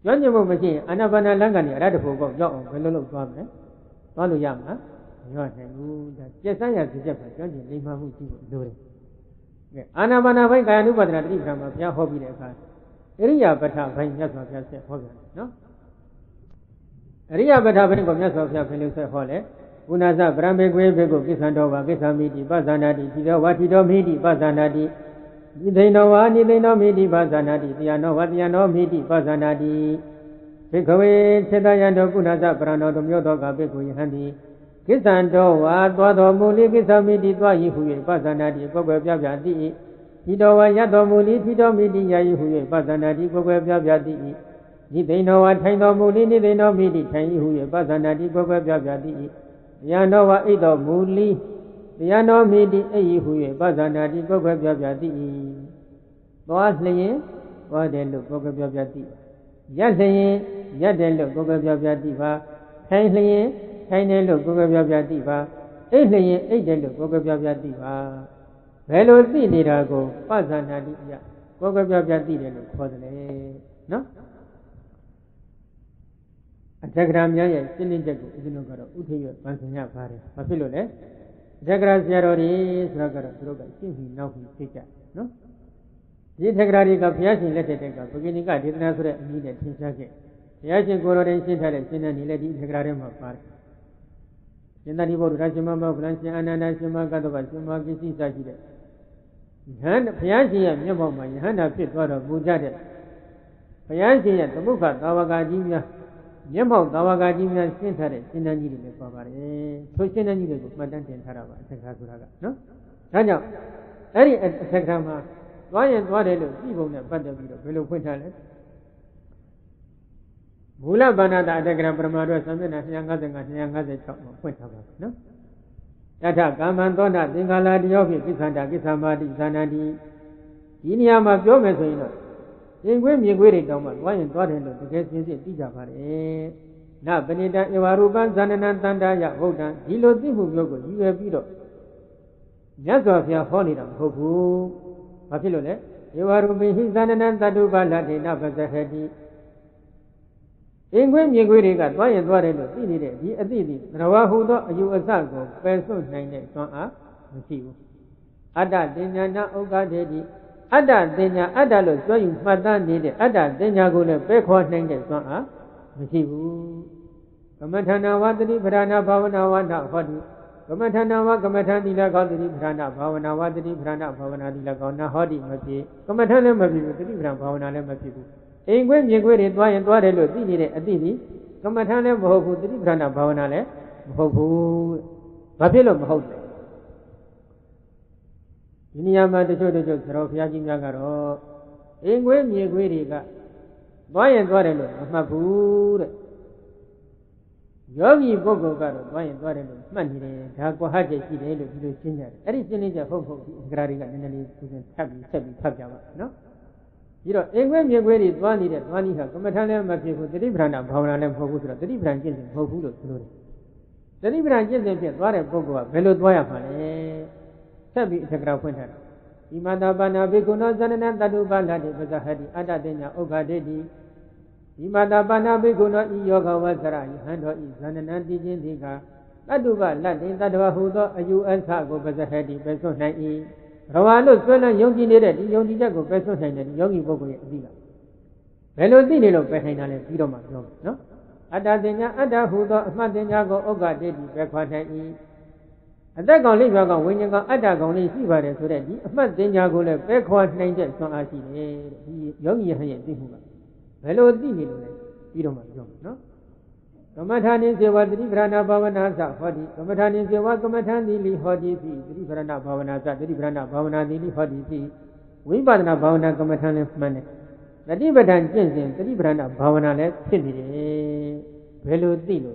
ကျွမ်းကျင်မှုမရှိရင်အာနာပါနလမ်းကနေအရတ္တဖို့ကောက်ရောက်အောင်ဘယ်လိုလုပ်သွားမလဲသွားလို့ရမှာမရနိုင်ဘူးဒါကျက်ဆန်းရစီချက်ပဲကျွမ်းကျင်လိမ္မာမှုရှိဖို့လိုတယ်ကဲအာနာပါနဘိုင်းကာယ ानु ပဒနာတတိပဋ္ဌာန်မှာဘုရားဟောပြီးတဲ့အခါအရိယာပဋ္ဌာဘိုင်းမြတ်စွာဘုရားဆက်ဟောပြန်တယ်နော်အရိယာပဋ္ဌာဘိုင်းကိုမြတ်စွာဘုရားဖင်လို့ဆက်ဟောလေဥနာသဗရမေကွေဘေကိုကိသံတော်ဝါကိသမိတိပဇာနာတိဒီတော်ဝါတိတော်မိတိပဇာနာတိဒီသိဏောဝါနိသိဏောမိတိပဇာနာတိတရားနောဝါတရားနောမိတိပဇာနာတိဘိကဝေသေတယံတော်ကုဏသဗရဏောသူမျိုးတော်ကဘေကိုယဟန်တိကိသံတော်ဝါသွားတော်မူလိကိသမိတိသွားယိဟု၍ပဇာနာတိကိုယ်ွယ်ပြပြတိဤတော်ဝါရတော်မူလိထိတော်မိတိယာယိဟု၍ပဇာနာတိကိုယ်ွယ်ပြပြတိဤသိဏောဝါထိုင်တော်မူလိနိသိဏောမိတိထိုင်ယိဟု၍ပဇာနာတိကိုယ်ွယ်ပြပြတိတရားတော်ဝါဣတော်မူလိတရားတော်မိတိအိယိဟု၍ပဇာနာတိကိုယ်ွယ်ပြပြတိသွားလျင်သွားတယ်လို့ကိုယ်ွယ်ပြပြတိရက်လျင်ရက်တယ်လို့ကိုယ်ွယ်ပြပြတိပါထိုင်လျင်ထိုင်တယ်လို့ကိုယ်ွယ်ပြပြတိပါအိတ်လျင်အိတ်တယ်လို့ကိုယ်ွယ်ပြပြတိပါဘယ်လိုသိနေတာကိုပဇာနာတိအယကိုယ်ွယ်ပြပြတိတယ်လို့ခေါ်တယ်နော်အတ္တကရာများရဲ့ရှင်းလင်းချက်ကိုဦးဇင်းတို့ကတော့ဥထေရဗန်ဆင်ရပါတယ်။ဘာဖြစ်လို့လဲ။အတ္တကရာဆရာတော်တွေဆိုတာကတော့သူတို့ကရှင်းပြီးနောက်ပြီးသိကြနော်။ဒီအတ္တကရာတွေကဘုရားရှင်လက်ထက်ကဗုဂိနိကဒေသနာဆိုတဲ့အမည်နဲ့သင်ကြားခဲ့။ဘုရားရှင်ကိုယ်တော်တိုင်ရှင်းထားတဲ့ရှင်းတဲ့နေလေဒီအတ္တကရာတွေမှာပါတယ်။ရှင်သာရိပုတ္တရာရှင်မမောကလန်ရှင်အာနန္ဒရှင်မကတ္တဗရှင်မကိစ္စစရှိတဲ့ယဟန်ဘုရားရှင်ရဲ့မျက်မှောက်မှာယဟန္တာဖြစ်သွားတော့ပူကြတဲ့ဘုရားရှင်ရဲ့သမုခသာဝကကြီးများမျက်မှောက်သာဝကကြီးများရှင်းထားတဲ့ရှင်းတန်းကြီးတွေလည်းပါပါတယ်။ဆိုရှင်းတန်းကြီးတွေကိုမှတ်တမ်းတင်ထားတာပါအထက်ကဆိုတာကနော်။ဒါကြောင့်အဲ့ဒီအထက်ကမှာသွားရင်သွားတယ်လို့ပြည်ပုံနဲ့ပတ်သက်ပြီးတော့ဘယ်လိုဖွင့်ထားလဲ။မူလဗန္နတာအထက်ကပရမတော်သမဏ255 256မှာဖွင့်ထားပါနော်။တထကာမံသောနာသင်္ခါရတယောဖြင့်ကိစ္ဆန္တာကိစ္ဆမာတိဇာနာတိဒီနေရာမှာပြောမယ်ဆိုရင်တော့ရင်ခွေးမြင်ခွေးတွေတောင်းမှသွားရင်သွားတယ်လို့တကယ်ရှင်းရှင်းသိကြပါတယ်။နပဏိတံဧဝရူပံဇာနနံတန္တာယဗုဒ္ဓံဒီလိုသိမှုမျိုးကိုရည်ရွယ်ပြီးတော့မြတ်စွာဘုရားဟောနေတာမဟုတ်ဘူး။ဘာဖြစ်လို့လဲ။ဧဝရူပိဟိဇာနနံတတုပလတေနပဇဟတိရင်ခွေးမြင်ခွေးတွေကသွားရင်သွားတယ်လို့သိနေတဲ့ဒီအသိသိသရဝဟူသောအယူအဆကိုပယ်စွန့်နိုင်တဲ့သွမ်းအားမရှိဘူး။အတ္တတင်ညာနာဥက္ကထေတိအတ္တတင်ညာအတ္တလို့ပြောယူမှတ်သားနေတဲ့အတ္တတင်ညာကိုလည်းပဲခေါ်နိုင်တဲ့သွမ်းအားမရှိဘူး။ဘ Kamatana Vatari Prana Bhavana Vana Hodi, Kamatana Vakamatan Dila Gaudri Prana Bhavana Vatari Prana Bhavana Dila Gauna Hodi Mapi, Kamatana Mapi, Bhavana Mapi. Engwen Yagway, Dway and Dwarelo, Dini, Adini, Kamatana Bohu, Prana Bhavana, Bohu, Babylon House. Iniyama the Jojo, Rofiaki Yagaro, Engwen Yagway, Dway and Dwarelo, Mapu. Yogi Bogo got a wine water, money, Taco Haji, to Ginger. Everything is a hope Gradiga and Happy Pajama, no? You know, when you're ready, one needed one year, Comatana, my people, the different of Havana Pogutra, the different Jensen, Pogudo, the different Jensen, water Bogo, Velo Dwayapane, Sabi Tagra Winter. Imada Bana Biguna Zanana, Dadubana, the Bazahadi, Adadena, Oga Dedi. Imada Bana Biguna Yoga Wazara, Hando is Zananandi Jindiga, Laduba, Latin, Dadua Hudo, a U.S. Hago, Bazahadi, Beso Nai, Rawalo, Swella, Yogi Nere, Yogi Jago, Beso Nai, Yogi Bogo, Diga. Velo Dino, Behina, Pidoma, no? Adadena, Ada Hudo, Madinago, Oga Dedi, Bequanai. And that gonna leave your when you got Ada gonna see what is already. Madinago, Bequan Nature, so I see, Yogi Hay, Hello, Dini, you don't know. Kamatan is your Brana Bhavana, Hodi, Kamatan is your Kamatan, Lili Hodi, the Brana Bhavana, the Brana Bhavana, Lili Hodi, we Badana Bhavana Kamatan of Mane. The Divadan Jensen, the Brana Bhavana, Sindi, Hello, Dino,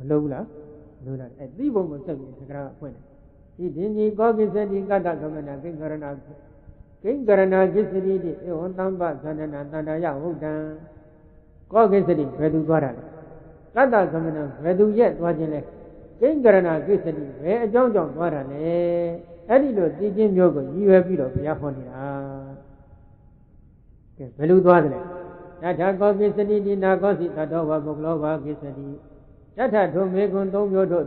Lola, Lola, at the woman said, he didn't go get the Gada Kamana, King Garana Gisidi, on Tamba, Zanana, Nandaya, Udan, Gogisidi, Vedu Guara. Gada Gamana, Vedu yet, Wajine, King Garana Gisidi, where John Guarane, Edido, Dijin Yoga, you have been of Yaponina. Vedu Guarane. Tata Gogisidi, Nagosi, Tadova, Boglova, Gisidi. Tata Domegon, Domodo,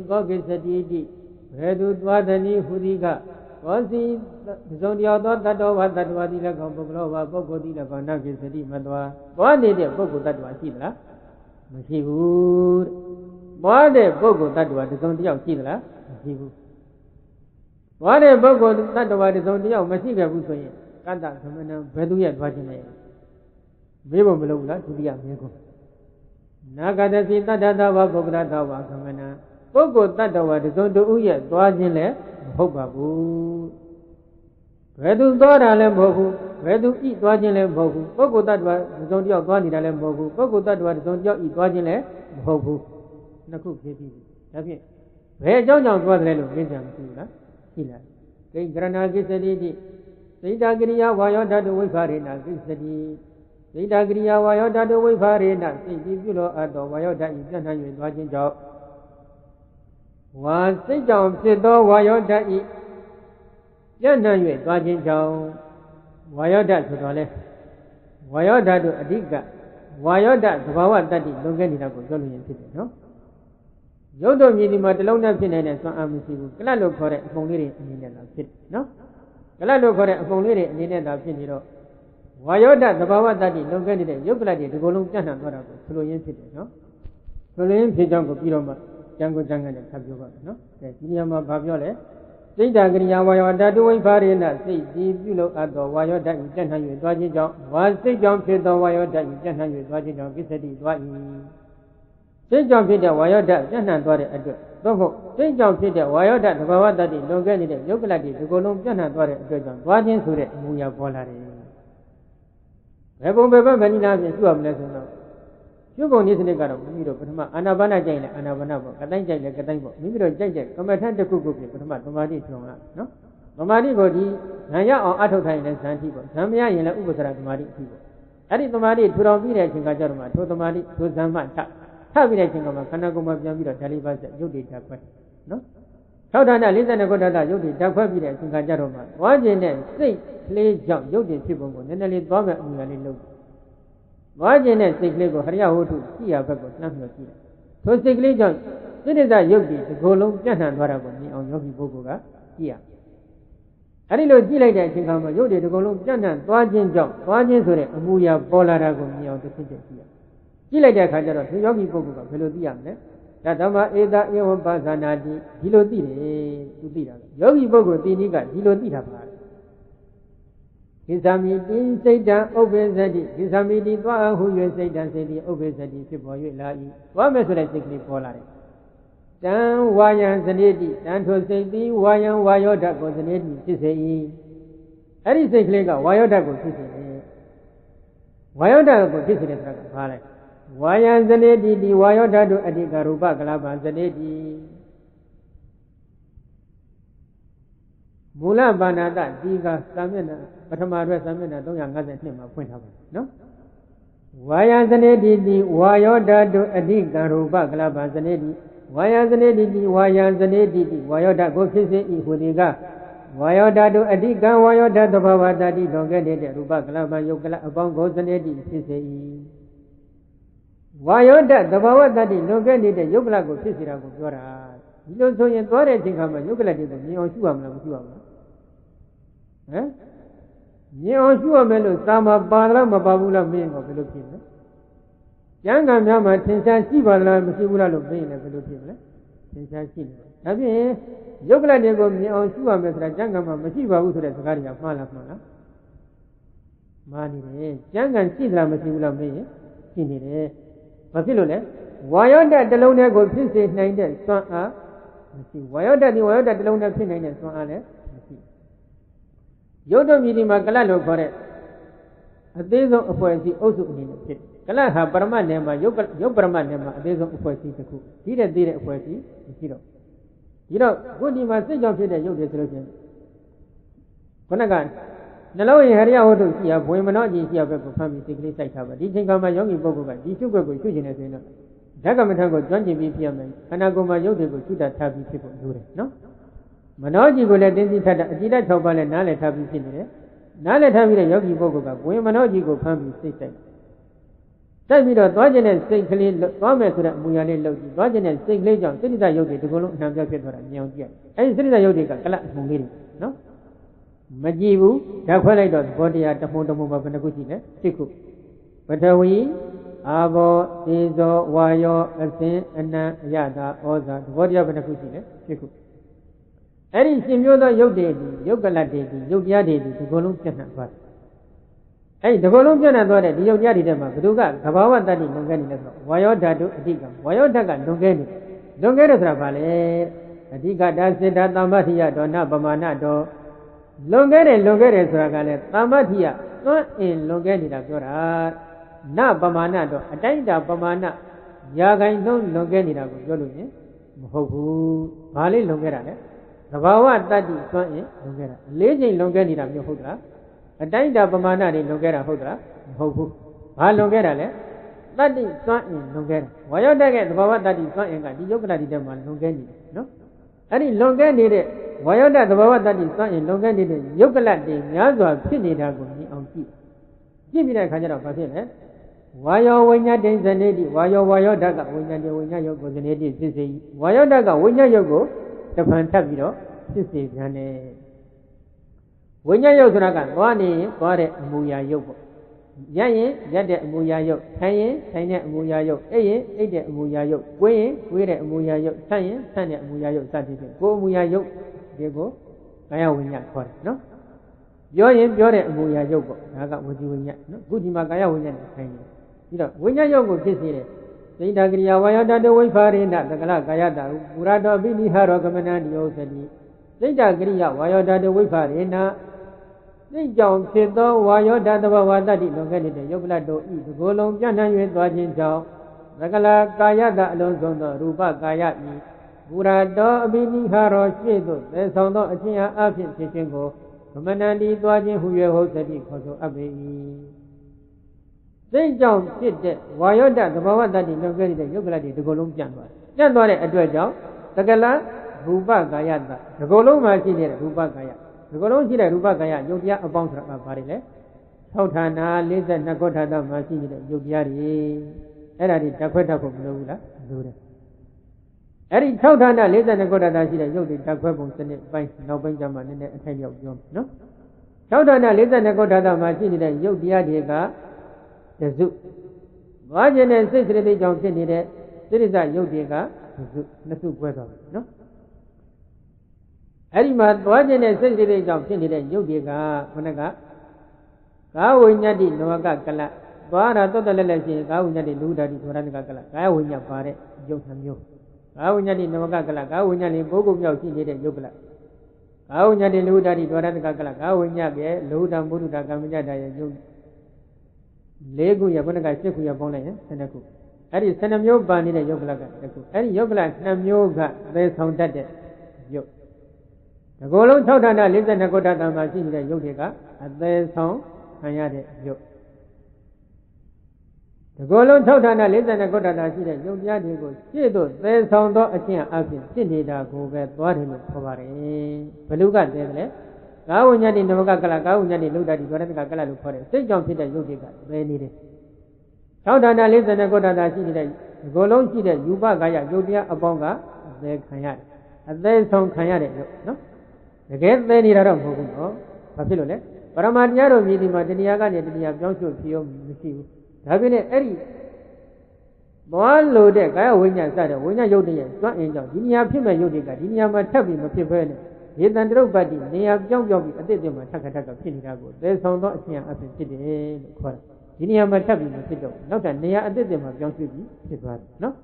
Gogisidi, Vedu Guadani, Hudiga. Was the Zonia that over that was the Gomboglova, Bogodi, the Vanaki, the Madua, one day the Bogo that was Hila, he would. One day Bogo that was the Zonia Hila, he would. One day Bogo that was the Zonia, Masiga Busoy, Kanda, Veduya, Vagina. Vivo Melula to the Amigo. Nagada Sita Dava, Bogada, Kamana. Bogo that was the Zondo Uya, Dwajile. Hobabu Redu Dora Lembogu, Redu eat Dwajile Bogu, Bogu that was Zondio Goni Lembogu, Bogu that was Zondio eat Dwajile Bogu. Naku Kiti. Where John was Lelo, Vincent Hila. King Grana Gisadi, Sita Gria, Wayota, the Wifarina, Gisadi, Sita Gria, Wayota, the Wifarina, Sita at the Wayota in Jana Wajin Job. One sit down, Sido, Wayota eat. Jana, Wajin Job, Wayota to the left. Wayota to Adiga, Wayota to Wawa Daddy, don't get it up with Jolly City, no? Yodo Minima, the Lona Pin and some Amisibu, Galalo correct, Mongiri, and Nina Pit, no? Galalo correct, Mongiri, and Nina Pinero. Wayota, the Wawa Daddy, don't get it, Yogladi, the Golum Jana, Fluent City, no? Fluent Pijango Piroma. Jango Janga and Tabuga, no? The Yama Babiole. Say Dagria, Wayota, doing Farina, say, you look at the Wayota, you can have you dodging job. Once they jump to the Wayota, you can have you dodging job, get it, what you say, jump to the Wayota, just not what it don't say, jump to the Wayota, the Wawata, don't get it, look like it, the Golum, just not what it, watching to the Muya Polari. Evo Beba Vanilla is two of lessons. You go near the Garo, Anabana Jane, Anabana, Katanja, Katango, Miro Jaja, come attend the Kuku, Tomadi, no? Tomadi body, Naya or Atotine and Santibo, Samia in a Ubasara Tomadi people. Adi Tomadi, put on village in Gajarma, Totomadi, to Zamata, Tavilaging of a Kanagoma Jamila, Talibas, you did that way, no? How done I listen to Godada, you did that way village in Gajaroma. One in them, say, play jump, you did people, and then it bomb at me a little. Wajin and Siglego, Hariahu to see a purpose, not your key. So Siglegon, it is a yogi, the Golum, Jahan Varaboni on Yogi Bogoga, here. I didn't know Gila that you come, you did the Golum, Jahan, Wajin Job, Wajin Sure, Amuya, Bolarago, near the city here. ကြည့်လိုက်တဲ့အခါကျတော့ဒီယောဂီပုဂ္ဂိုလ်ကဘယ်လိုသိရမလဲဒါဓမ္မဧတဧဝံပါဇာနာတိဒီလိုသိတယ်သူသိတာယောဂီပုဂ္ဂိုလ်သိနည်းကဒီလိုသိတာပါကိသမိတိစိတ်တံဥပ္ပေသတိကိသမိတိသွားဟု၍စိတ်တံစိတ်တိဥပ္ပေသတိဖြစ်ပေါ်၍လာ၏သွားမယ်ဆိုတဲ့စိတ်ကလေးပေါ်လာတယ်တံဝါယံဇနိတိတံထိုစိတ်သည်ဝါယံဝါယောဓာတ်ကိုဇနိတိဖြစ်စေ၏အဲ့ဒီစိတ်ကလေးကဝါယောဓာတ်ကိုဖြစ်စေတယ်ဝါယောဓာတ်ကိုဖြစ်စေတယ်ဆိုတာကဘာလဲဝါယံဇနိတိဒီဝါယောဓာတ်တို့အတ္တိကရူပကလပံဇနိတိမူလဘာနာတဒီကသာမျက်နှာပထမရွက်သာမျက်နှာ352မှာဖွင့်ထားပါနော်ဝါယံဇနိတိဒီဝါယောဓာတ်တို့အတ္တိကရူပကလပံဇနိတိဝါယံဇနိတိဝါယံဇနိတိဝါယောဓာတ်ကိုဖြစ်စေ၏ဟူဒီကဝါယောဓာတ်တို့အဓိကံဝါယောဓာတ်သဘာဝတတိလွန်ခဲ့တဲ့ရူပကလပံယုတ်ကလအပေါင်းကိုဇနိတိဖြစ်စေ၏ဝါယောဓာတ်သဘာဝတတိလွန်ခဲ့တဲ့ယုတ်ကလကိုဖြစ်စေတာကိုပြောတာဒီလိုဆိုရင်သွားတဲ့အချိန်ခါမှာယုတ်ကလတွေကိုမြင်အောင်ရှုရမလားမရှုရဘူးဟမ်မြင်အောင်ရှုရမယ်လို့သာမပါလားမပါဘူးလားမင်းကဘယ်လိုဖြစ်လဲကျမ်းဂန်များမှာသင်္ချာရှိပါလားမရှိဘူးလားလို့မေးရင်လည်းဘယ်လိုဖြစ်မလဲသင်္ချာရှိတယ်ဒါဖြင့်ယုတ်ကလတွေကိုမြင်အောင်ရှုရမယ်ဆိုတာကျမ်းဂန်မှာမရှိပါဘူးဆိုတဲ့စကားတွေကမှားလားမှားလားမှားနေတယ်ကျမ်းဂန်ရှိသလားမရှိဘူးလားမေးရင်ရှိနေတယ်ဘာဖြစ်လို့လဲဝါယောဓာတ်တစ်လုံးတည်းကိုဖြစ်စေနိုင်တဲ့စွမ်းအားမရှိဝါယောဓာတ်ဒီဝါယောဓာတ်တစ်လုံးတည်းဖြစ်နိုင်တဲ့စွမ်းအားလည်းမရှိယုတ်တော်မြည်ဒီမှာကလတ်လို့ခေါ်တဲ့အသေးဆုံးအဖွဲ့အစည်းအုပ်စုအနေနဲ့ဖြစ်ကလတ်ဟာပရမတ်နယ်မှာယုတ်ပရမတ်နယ်မှာအသေးဆုံးအဖွဲ့အစည်းတစ်ခုဒီတဲ့သေးတဲ့အဖွဲ့အစည်းမရှိတော့ဒီတော့ခုဒီမှာစိတ်ကြောင့်ဖြစ်တဲ့ယုတ်တွေဆိုလို့ရှိရင်ခုနကနှလုံးရင်ဟရိယဝတ္ထုရှိရဘွေမနောကြီးရှိရဘက်ကိုဖမ်းပြီးစိတ်ကလေးစိုက်ထားပါဒီချိန်ခါမှာယောဂီပုဂ္ဂိုလ်ကဒီရှုွက်ကိုရှုကျင်နေဆိုရင်တော့ဓကမထံကိုကျွမ်းကျင်ပြီးဖြစ်ရမယ်ခန္ဓာကိုယ်မှာယုတ်တွေကိုရှုတတ်ထားပြီးဖြစ်ဖို့လိုတယ်နော်မနောကြီးကိုလည်းတင်းသိထတာအကြည့်တတ်6ပါးလည်းနားလည်ထားပြီးဖြစ်နေတယ်နားလည်ထားပြီးတဲ့ယောဂီပုဂ္ဂိုလ်ကဘွေမနောကြီးကိုဖမ်းပြီးစိတ်စိုက်တိုက်ပြီးတော့သွားကျင်တဲ့စိတ်ကလေးသွားမယ်ဆိုတဲ့အမူအရာလေးလှုပ်ကြည့်သွားကျင်တဲ့စိတ်ကလေးကြောင့်စိတ္တယုတ်တွေဒီကုလုံးအနှံပြဖြစ်သွားတာမြင်အောင်ကြည့်ရအဲဒီစိတ္တယုတ်တွေကကလတ်အမှုလေးတွေနော်မကြည့်ဘူးဓာတ်ခွဲလိုက်တော့ဘောတရားတမှုတမှုမှာဘယ်နှခုရှိလဲ7ခုပထဝီအာဘောသေဇောဝါယောအစင်အနံအယတာဩဇာဘောတရားဘယ်နှခုရှိလဲ7ခုအဲ့ဒီရှင်မျိုးသောယုတ်တွေဒီယုတ်ကလတ်တွေဒီယုတ်တရားတွေဒီဒီကုလုံးပြတ်နှံ့သွားတယ်အဲ့ဒီဒီကုလုံးပြတ်နှံ့သွားတဲ့ဒီယုတ်တရားတွေထဲမှာဘယ်သူကသဘာဝတတ္တိလွန်ကဲနေလဲဆိုတော့ဝါယောဓာတုအဓိကဝါယောဓာတ်ကလွန်ကဲနေလွန်ကဲတယ်ဆိုတာဘာလဲအဓိကတာစေတသမ္ပတိယဒေါနပမာဏဒေါလွန်ခဲ့တယ်ဆိုတာကလည်းသမ္ပတိယသွန်းအင်လွန်ခဲ့နေတာပြောတာနပမာဏတော့အတိုင်းတာပမာဏရာခိုင်နှုန်းလွန်ခဲ့နေတာကိုပြောလို့ရင်မဟုတ်ဘူးဘာလေးလွန်ခဲ့တာလဲသဘာဝတတ္တိသွန်းအင်လွန်ခဲ့တာ၄ချိန်လွန်ခဲ့နေတာမျိုးဟုတ်လားအတိုင်းတာပမာဏတွေလွန်ခဲ့တာဟုတ်လားမဟုတ်ဘူးဘာလွန်ခဲ့တာလဲတတ္တိသွန်းအင်လွန်ခဲ့တာဝါယောတက်ကသဘာဝတတ္တိသွန်းအင်ကဒီယုတ်ကလတိထဲမှာလွန်ခဲ့နေတယ်နော်အဲ့ဒီလွန်ခဲ့နေတဲ့ဝါယောဓာတ်သဘာဝတတ္တိသွန်းအင်လွန်ခဲ့နေတဲ့ယုတ်ကလတ်တွေများစွာဖြစ်နေတာကိုမြင်အောင်ကြည့်ပြီးတဲ့အခါကျတော့ဘာဖြစ်လဲဝါယောဝိညာဉ်တင်ဇနေတိဝါယောဓာတ်ကဝိညာဉ်တင်ဝိညာဉ်ယုတ်ကိုဇနေတိဖြစ်စေဝါယောဓာတ်ကဝိညာဉ်ယုတ်ကိုတဖန်ထပ်ပြီးတော့ဖြစ်စေပြန်တယ်ဝိညာဉ်ယုတ်ဆိုတာကသွားနေရင်သွားတဲ့အမူအရာယုတ်ပေါ့ရက်ရင်ရက်တဲ့အမူအရာယုတ်ထိုင်ရင်ထိုင်တဲ့အမူအရာယုတ်အိပ်ရင်အိပ်တဲ့အမူအရာယုတ်ကိုယ်ရင်ကိုယ်တဲ့အမူအရာယုတ်ဆန့်ရင်ဆန့်တဲ့အမူအရာယုတ်စသဖြင့်ကိုယ်အမူအရာယုတ်ဒီကိုကာယဝိညာဉ်ခေါ်တယ်နော်ပြောရင်ပြောတဲ့အမူအရာယုတ်ပေါ့ဒါကဝစီဝိညာဉ်နော်အခုဒီမှာကာယဝိညာဉ်နဲ့ထိုင်နေပြီးတော့ဝိညာဉ်ယုတ်ကိုဖြစ်စေတဲ့စိတ်ဓာကရိယာဝါယောတတဝိဖာရိဏသကလကာယတာပူရတောပိနိဟာရောကမနန္တိဩသတိစိတ်ဓာကရိယာဝါယောတတဝိဖာရိဏစိတ်ကြောင့်ဖြစ်သောဝါယောဓာတ်သဘာဝတတ္တိလွန်ခဲ့တဲ့ယုတ်ကလတ်တို့ဤဒီကိုယ်လုံးပြန့်နှံ့၍သွားခြင်းကြောင့်သကလကာယတာအလုံးစုံသောရူပကာယဤပူရတောအပိနိဟာရောရှေ့သို့သေဆောင်သောအခြင်းအားဖြင့်ဖြစ်ခြင်းကိုကမနန္တိသွားခြင်းဟူ၍ဟုတ်သတိခေါ်ဆိုအပ်ပေ၏စိတ်ကြောင့်ဖြစ်တဲ့ဝါယောဓာတ်သဘာဝတတ္တိလွန်ခဲ့တဲ့ယုတ်ကလတ်တွေဒီကိုယ်လုံးပြန့်သွားတဲ့အတွက်ကြောင့်သကလရူပကာယတာဒီကိုယ်လုံးမှာရှိနေတဲ့ရူပကာယဒီကလုံးရှိတဲ့ရူပကာယယုတ်တရားအပေါင်းဆိုတာဘာတွေလဲ6ဌာန42ခုဌာနမှာရှိနေတဲ့ယုတ်တရားတွေအဲ့ဒါတွေဓာတ်ခွဲတတ်ဖို့မလိုဘူးလားလိုတယ်အဲ့ဒီ6ဌာန42ခုဌာနရှိတဲ့ယုတ်တွေဓာတ်ခွဲပုံစနစ်ပိုင်းနောက်ပိုင်းကျမှနည်းနည်းအထိုက်ရောက်ပြောမယ်နော်6ဌာန42ခုဌာနမှာရှိနေတဲ့ယုတ်တရားတွေကတစု သွားခြင်းနဲ့စိတ်စိတ္တိကြောင့်ဖြစ်နေတဲ့စိရိစ္ဆယုတ်တွေကနှစ်စုကွဲသွားပြီနော်အဲ့ဒီမှာသွားခြင်းနဲ့စိတ်စိတ္တိကြောင့်ဖြစ်နေတဲ့ယုတ်တွေကခொနကကာဝိညာတိနဝကကလသွားတာတောတလက်လက်ရှိရင်ကာဝိညာတိလူဓာတိဒွါရတကကလကာယဝိညာပါတဲ့ယုတ်နှမျိုးကာဝိညာတိနဝကကလကာဝိညာတိပုဂ္ဂိုလ်မြောက်ရှိနေတဲ့ယုတ်ကလကာဝိညာတိလူဓာတိဒွါရတကကလကာဝိညာရဲ့လူဓာမုဒ္ဒတာကမ္မညတာရဲ့ယုတ်၄ခုရခொနက၈ခုရပေါင်းလိုက်ရင်12ခုအဲ့ဒီ12မျိုးပါနေတဲ့ယုတ်ကလကတစ်ခုအဲ့ဒီယုတ်ကလ2မျိုးကသေဆောင်တတ်တဲ့ယုတ်ဒီကိုယ်လုံး6ဌာန42ခုဋ္ဌာတမှာရှိနေတဲ့ယုတ်တွေကအသေဆောင်ခံရတဲ့ယုတ်ဒီကိုယ်လုံး6ဌာန42ခုဋ္ဌာတရှိတဲ့ယုတ်တရားတွေကိုရှေ့သို့သေဆောင်သောအကျင့်အပြင်ဖြစ်နေတာကိုပဲသွားတယ်လို့ခေါ်ပါတယ်ဘယ်လိုကသေတယ်လဲကာဝိညာတိနမကကလကာဝိညာတိလုဒ္ဒတိဒွါရတကကလလို့ခေါ်တယ်စိတ်ကြောင့်ဖြစ်တဲ့ယုတ်တွေကသေနေတယ်6ဌာန42ခုဋ္ဌာတရှိနေတဲ့ဒီကိုယ်လုံးရှိတဲ့ယူပကာယယုတ်တရားအပေါင်းကအသေခံရတယ်အသေဆောင်ခံရတဲ့ယုတ်နော်တကယ်သေနေတာတော့မဟုတ်ဘူးနော်ဘာဖြစ်လို့လဲပရမတရားတော်မြည်ဒီမှာတရားကနေတရားပြောင်းရွှေ့ဖြစ်ရောမရှိဘူးဒါဖြစ်နေအဲ့ဒီသွားလို့တဲ့ကာယဝိညာဉ်စတဲ့ဝိညာဉ်ယုတ်တွေရဲ့စွမ်းအင်ကြောင့်ဒီနေရာဖြစ်မဲ့ယုတ်တွေကဒီနေရာမှာထပ်ပြီးမဖြစ်ဘဲနဲ့ရေတံတရုပ်ပတ်တိနေရာပြောင်းပြီးအစ်စ်မှာထပ်ခါဖြစ်နေတာကိုသေဆောင်သောအခြင်းအဖြစ်ဖြစ်တယ်လို့ခေါ်တယ်ဒီနေရာမှာထပ်ပြီးမဖြစ်တော့နောက်ထပ်နေရာအစ်စ်မှာပြောင်းရွှေ့ပြီးဖြစ်သွားတယ်နော်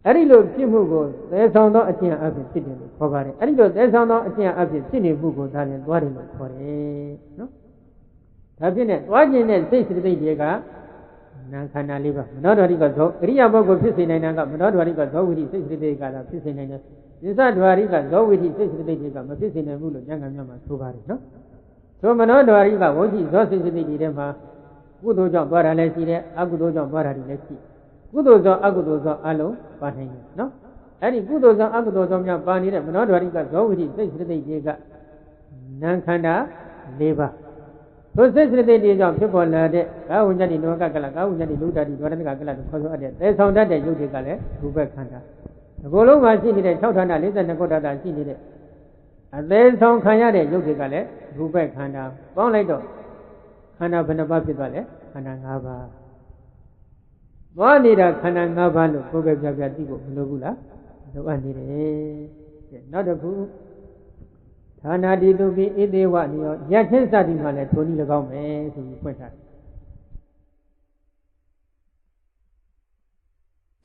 အဲ့ဒီလိုဖြစ်မှုကိုသေဆောင်သောအခြင်းအဖြစ်ဖြစ်တယ်လို့ခေါ်ပါတယ်အဲ့ဒီလိုသေဆောင်သောအခြင်းအဖြစ်ဖြစ်နေမှုကိုဒါလည်းသွားတယ်လို့ခေါ်တယ်နော်ဒါဖြစ်နေသွားခြင်းနဲ့စိတ်စိတ္တိတွေကနာခန္ဓာ၄ပါးမနောဓာရိကဇောအရိယာပုဂ္ဂိုလ်ဖြစ်စေနိုင်တာကမနောဓာရိကဇောဝိတိစိတ်စိတ္တိကသာဖြစ်စေနိုင်တယ်သစ္စာဓာရိကဇောဝိတိစိတ်စိတ္တိတွေကမဖြစ်စေနိုင်ဘူးလို့ဉာဏ်ကမြတ်မှာဆိုပါတယ်နော်ဆိုမနောဓာရိကဝိတိဇောစိတ်စိတ္တိတွေထဲမှာကုသိုလ်ကြောင့်သွားတာလည်းရှိတယ်အကုသိုလ်ကြောင့်သွားတာလည်းရှိကုသိုလ်ကြောင့်အကုသိုလ်ကြောင့်အလုံးပါနိုင်တယ်နော်အဲ့ဒီကုသိုလ်ကြောင့်အကုသိုလ်ကြောင့်များပါနေတဲ့မနောဓာရိကဇောဝိတိစိတ်စိတ္တိတွေကနာခန္ဓာ၄ပါးထိုစိတ်စိတ္တိတွေကြောင့်ဖြစ်ပေါ်လာတဲ့ကာဝိညာတိနဝကကလကာဝိညာတိလူဓာတိဒွါရတကကလလို့ခေါ်ဆိုအပ်တဲ့သေဆောင်တတ်တဲ့ယုတ်တွေကလည်းရူပခန္ဓာဒီကိုယ်လုံးမှာရှိနေတဲ့6ဌာန42ခုဋ္ဌာတရှိနေတဲ့အသေးဆောင်ခံရတဲ့ယုတ်တွေကလည်းရူပခန္ဓာပေါင်းလိုက်တော့ခန္ဓာဘယ်နှပါးဖြစ်သွားလဲခန္ဓာ5ပါးသွားနေတာခန္ဓာ5ပါးလို့ကိုယ်ပဲပြပြသိဖို့မလိုဘူးလားလိုအပ်နေတယ်နောက်တစ်ခုဌာနာတိတုပိဣတိဝနိယောရချင်းစသည်မှာလည်းထိုနည်း၎င်းပဲဆိုပြီးဖွင့်ထားတယ်